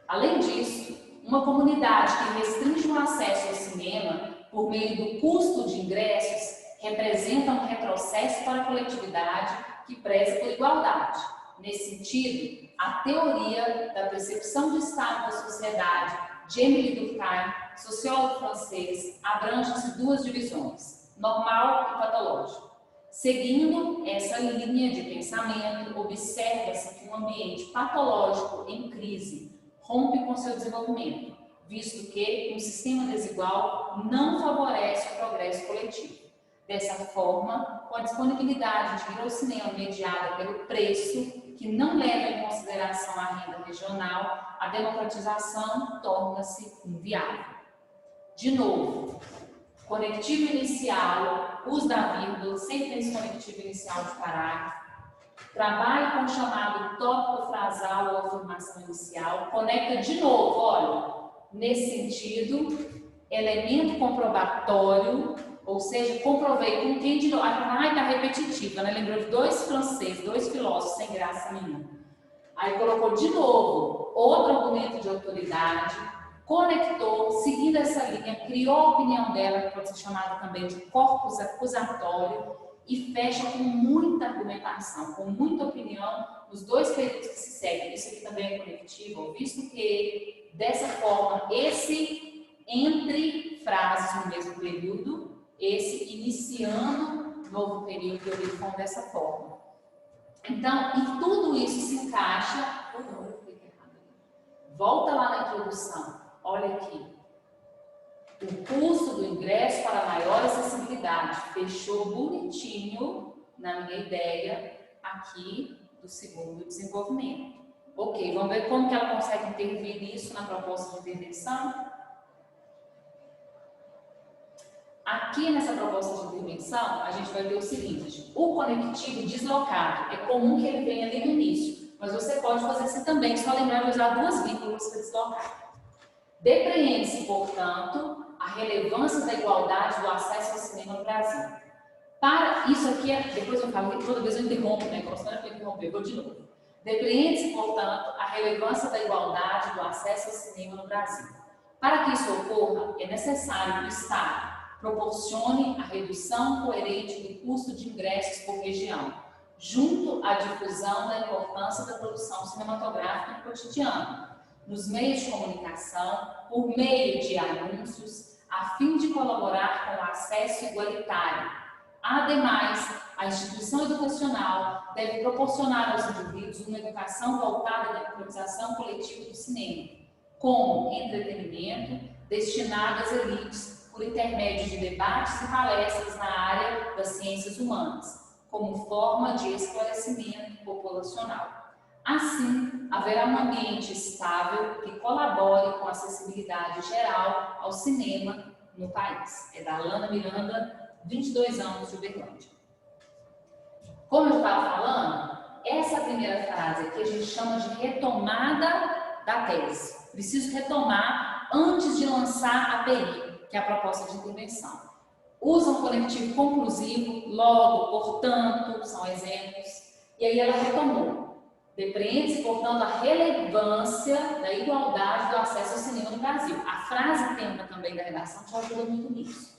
Além disso, uma comunidade que restringe o acesso ao cinema por meio do custo de ingressos representa um retrocesso para a coletividade que preza por igualdade. Nesse sentido, a teoria da percepção do estado da sociedade de Émile Durkheim, sociólogo francês, abrange-se duas divisões, normal e patológico. Seguindo essa linha de pensamento, observa-se que um ambiente patológico em crise rompe com seu desenvolvimento, visto que um sistema desigual não favorece o progresso coletivo. Dessa forma, com a disponibilidade de ir ao cinema mediada pelo preço, que não leva em consideração a renda regional, a democratização torna-se inviável. De novo, conectivo inicial, uso da vírgula, sempre esse conectivo inicial de parágrafo, trabalhe com o chamado tópico frasal ou afirmação inicial, conecta de novo, olha, nesse sentido, elemento comprobatório, ou seja, comprovei com quem de novo. Ai, está repetitiva, né? Lembrou de dois franceses, dois filósofos sem graça nenhuma. Aí colocou de novo outro argumento de autoridade, conectou, seguindo essa linha, criou a opinião dela, que pode ser chamada também de corpus acusatório, e fecha com muita argumentação, com muita opinião, os dois períodos que se seguem. Isso aqui também é conectivo, visto que, dessa forma, esse entre frases no mesmo período, esse iniciando novo período, eu reformo dessa forma. Então, e tudo isso se encaixa... Volta lá na introdução, olha aqui. O custo do ingresso para maior acessibilidade fechou bonitinho, na minha ideia, aqui do segundo desenvolvimento. Ok, vamos ver como que ela consegue intervir nisso na proposta de intervenção. Aqui nessa proposta de intervenção, a gente vai ver o seguinte: o conectivo deslocado, é comum que ele venha ali no início, mas você pode fazer assim também, só lembrar de usar duas vírgulas para deslocar. Depreende-se, portanto, a relevância da igualdade do acesso ao cinema no Brasil. Para isso aqui, depois eu falo, toda vez eu interrompo o negócio, não é para interromper, eu vou de novo. Depreende-se, portanto, a relevância da igualdade do acesso ao cinema no Brasil. Para que isso ocorra, é necessário que o Estado proporcione a redução coerente do custo de ingressos por região, junto à difusão da importância da produção cinematográfica no cotidiano, nos meios de comunicação, por meio de anúncios, a fim de colaborar com o acesso igualitário. Ademais, a instituição educacional deve proporcionar aos indivíduos uma educação voltada à democratização coletiva do cinema, como entretenimento destinado às elites, por intermédio de debates e palestras na área das ciências humanas, como forma de esclarecimento populacional. Assim, haverá um ambiente estável que colabore com a acessibilidade geral ao cinema no país. É da Alana Miranda, 22 anos, de Uberlândia. Como eu estava falando, essa primeira frase aqui a gente chama de retomada da tese. Preciso retomar antes de lançar a PI, que é a proposta de intervenção. Usa um conectivo conclusivo, logo, portanto, são exemplos, e aí ela retomou. Depreende-se, portanto, a relevância da igualdade do acesso ao cinema no Brasil. A frase tema também da redação te ajuda muito nisso.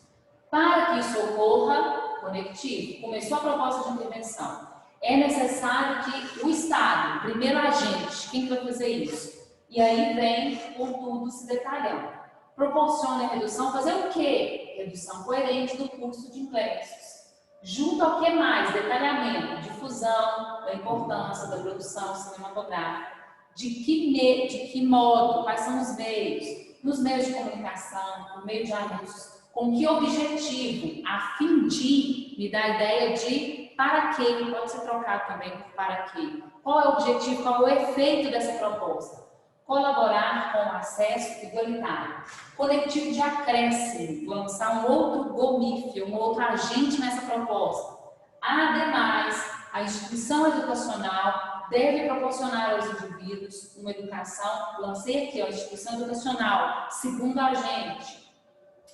Para que isso ocorra, conectivo, começou a proposta de intervenção. É necessário que o Estado, primeiro agente, quem vai fazer isso? E aí vem, por tudo, se detalhando. Proporciona a redução, fazer o quê? Redução coerente do custo de ingressos. Junto ao que mais? Detalhamento, difusão da importância da produção cinematográfica. De que modo? Quais são os meios? Nos meios de comunicação, por meio de anúncios. Com que objetivo? A fim de, me dá a ideia de para quê, pode ser trocado também por para quê. Qual é o objetivo, qual é o efeito dessa proposta? Colaborar com o acesso igualitário. Conectivo de acréscimo, lançar um outro gomífio, um outro agente nessa proposta. Ademais, a instituição educacional deve proporcionar aos indivíduos uma educação, lancei aqui, a instituição educacional, segundo agente.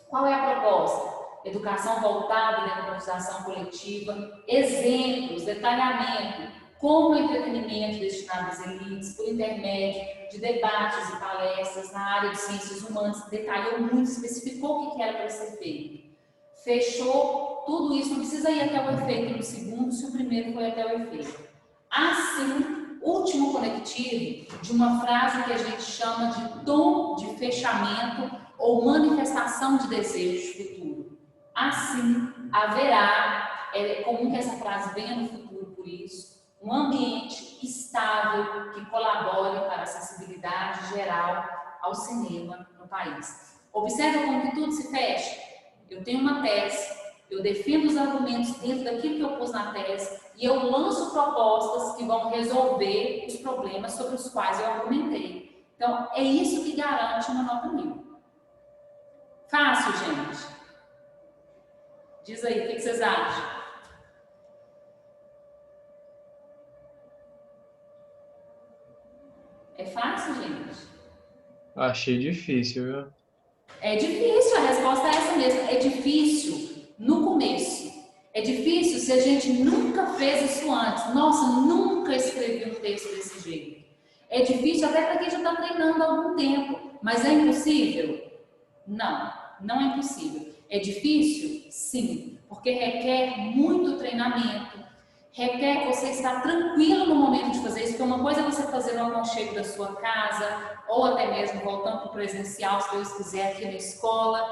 Qual é a proposta? educação voltada à democratização coletiva, exemplos, detalhamento, como o entretenimento destinado às elites, por intermédio de debates e palestras na área de ciências humanas, detalhou muito, especificou o que era para ser feito. Fechou tudo isso, não precisa ir até o efeito no segundo, se o primeiro foi até o efeito. Assim, último conectivo de uma frase que a gente chama de tom de fechamento ou manifestação de desejo futuro. Assim, haverá, é comum que essa frase venha no futuro por isso, um ambiente estável que colabore para a acessibilidade geral ao cinema no país. Observe como que tudo se fecha. Eu tenho uma tese, eu defendo os argumentos dentro daquilo que eu pus na tese e eu lanço propostas que vão resolver os problemas sobre os quais eu argumentei. Então, é isso que garante uma nota 1000. Fácil, gente? Diz aí, o que vocês acham? É fácil, gente? Achei difícil, viu? É difícil, a resposta é essa mesmo. É difícil no começo. É difícil se a gente nunca fez isso antes. Nossa, nunca escrevi um texto desse jeito. É difícil até para quem já está treinando há algum tempo. Mas é impossível? Não, não é impossível. É difícil? Sim, porque requer muito treinamento. Requer você estar tranquilo no momento de fazer isso, porque uma coisa é você fazer no aconchego da sua casa, ou até mesmo voltando para o presencial, se Deus quiser, aqui na escola.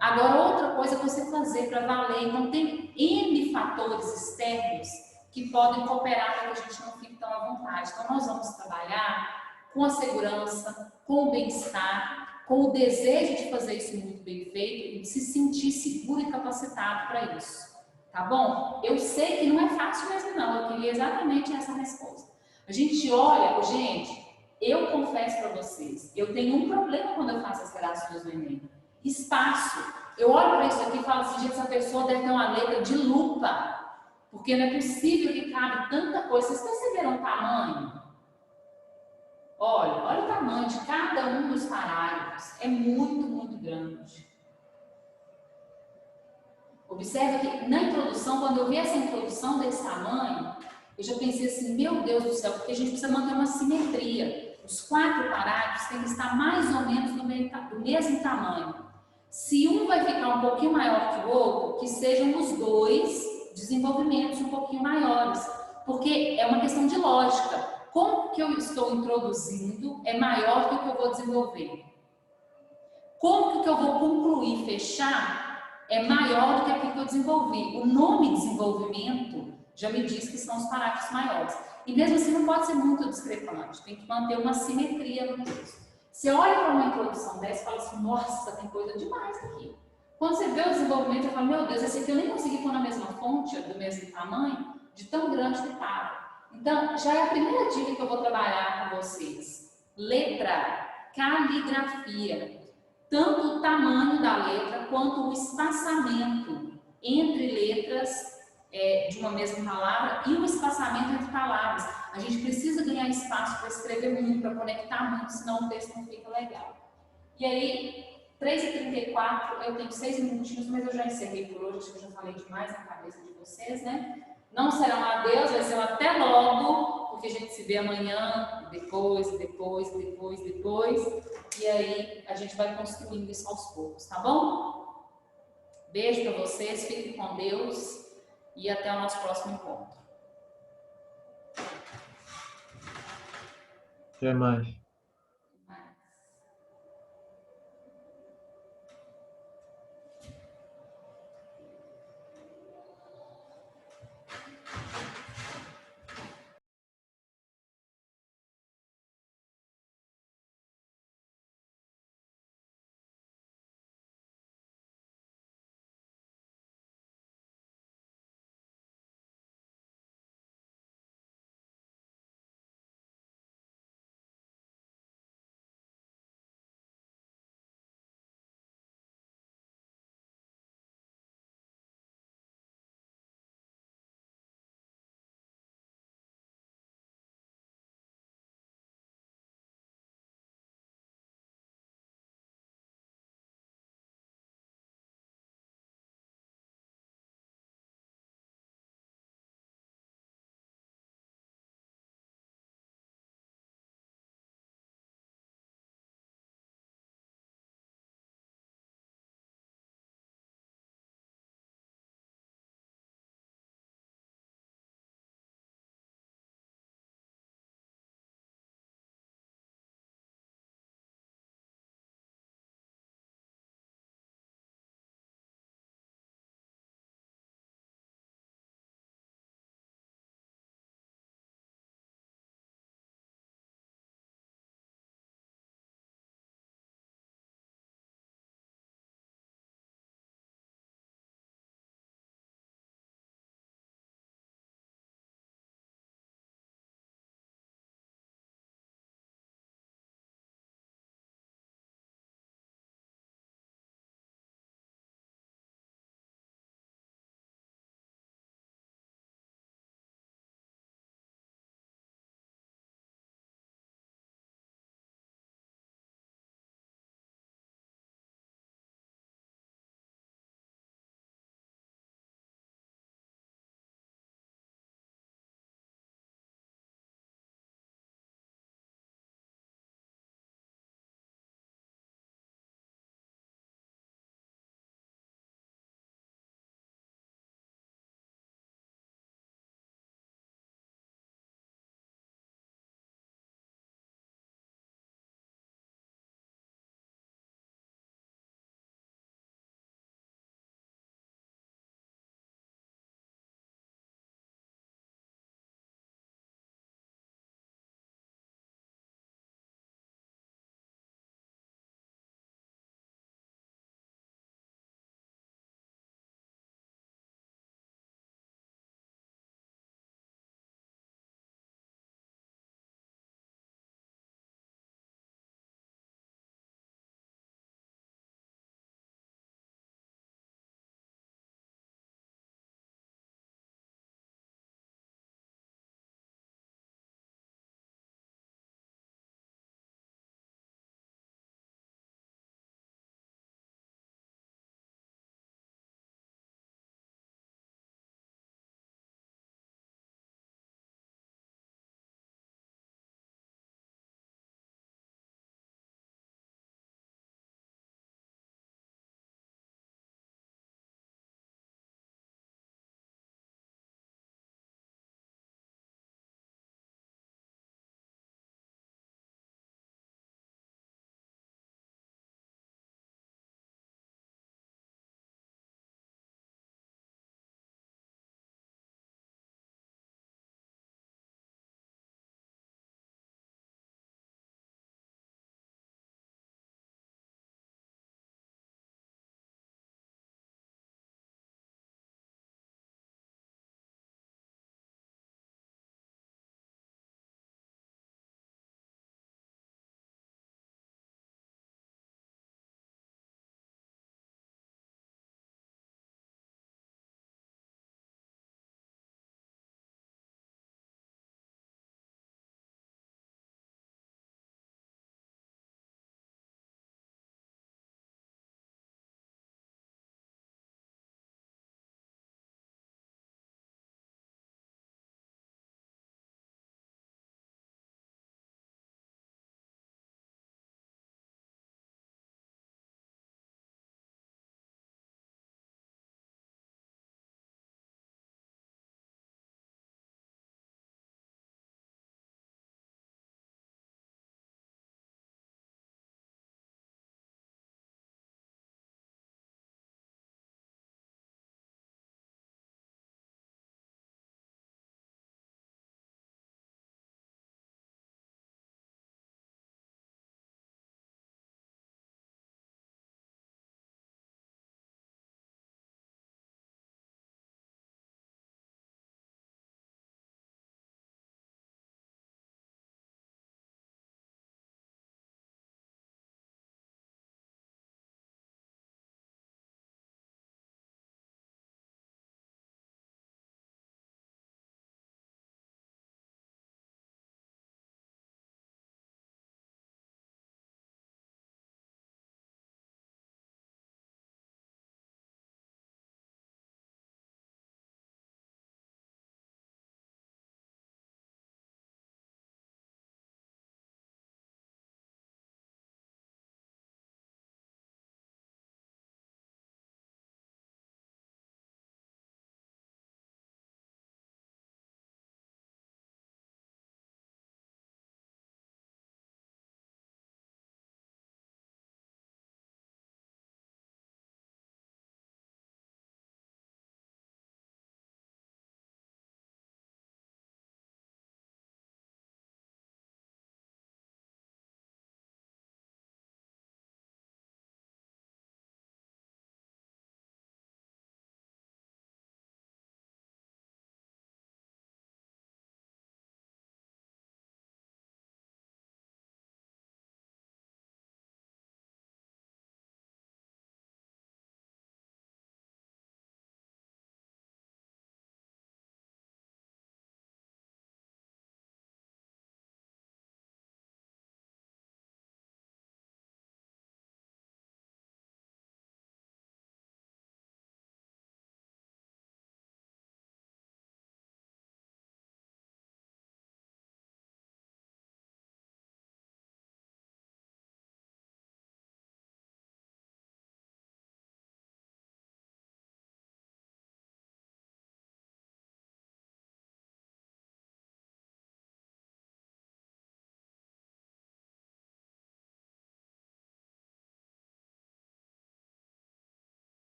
Agora, outra coisa é você fazer para valer. Então, tem N fatores externos que podem cooperar para que a gente não fique tão à vontade. Então, nós vamos trabalhar com a segurança, com o bem-estar, com o desejo de fazer isso muito bem feito e de se sentir seguro e capacitado para isso. Tá bom? Eu sei que não é fácil mesmo não, eu queria exatamente essa resposta. A gente olha, gente, eu confesso para vocês, eu tenho um problema quando eu faço as redações do Enem. Espaço. Eu olho para isso aqui e falo assim, gente, essa pessoa deve ter uma letra de lupa, porque não é possível que cabe tanta coisa. Vocês perceberam o tamanho? Olha o tamanho de cada um dos parágrafos. É muito, muito grande. Observe que na introdução, quando eu vi essa introdução desse tamanho, eu já pensei assim, meu Deus do céu, porque a gente precisa manter uma simetria. Os 4 parágrafos têm que estar mais ou menos do mesmo tamanho. Se um vai ficar um pouquinho maior que o outro, que sejam os 2 desenvolvimentos um pouquinho maiores. Porque é uma questão de lógica. Como que eu estou introduzindo é maior do que o que eu vou desenvolver? Como que eu vou concluir, fechar, é maior do que aquilo que eu desenvolvi. O nome desenvolvimento já me diz que são os parágrafos maiores. E mesmo assim não pode ser muito discrepante, tem que manter uma simetria no texto. Você olha para uma introdução dessa e fala assim, nossa, tem coisa demais aqui. Quando você vê o desenvolvimento, você fala, meu Deus, esse aqui eu nem consegui pôr na mesma fonte, do mesmo tamanho, de tão grande que estava. Então, já é a primeira dica que eu vou trabalhar com vocês. Letra, caligrafia. Tanto o tamanho da letra quanto o espaçamento entre letras de uma mesma palavra e o espaçamento entre palavras. A gente precisa ganhar espaço para escrever muito, para conectar muito, senão o texto não fica legal. E aí, 3h34, eu tenho 6 minutinhos, mas eu já encerrei por hoje, acho que eu já falei demais na cabeça de vocês, né? Não será um adeus, vai ser um até logo, porque a gente se vê amanhã, depois. E aí a gente vai construindo isso aos poucos, tá bom? Beijo para vocês, fiquem com Deus e até o nosso próximo encontro. Até mais.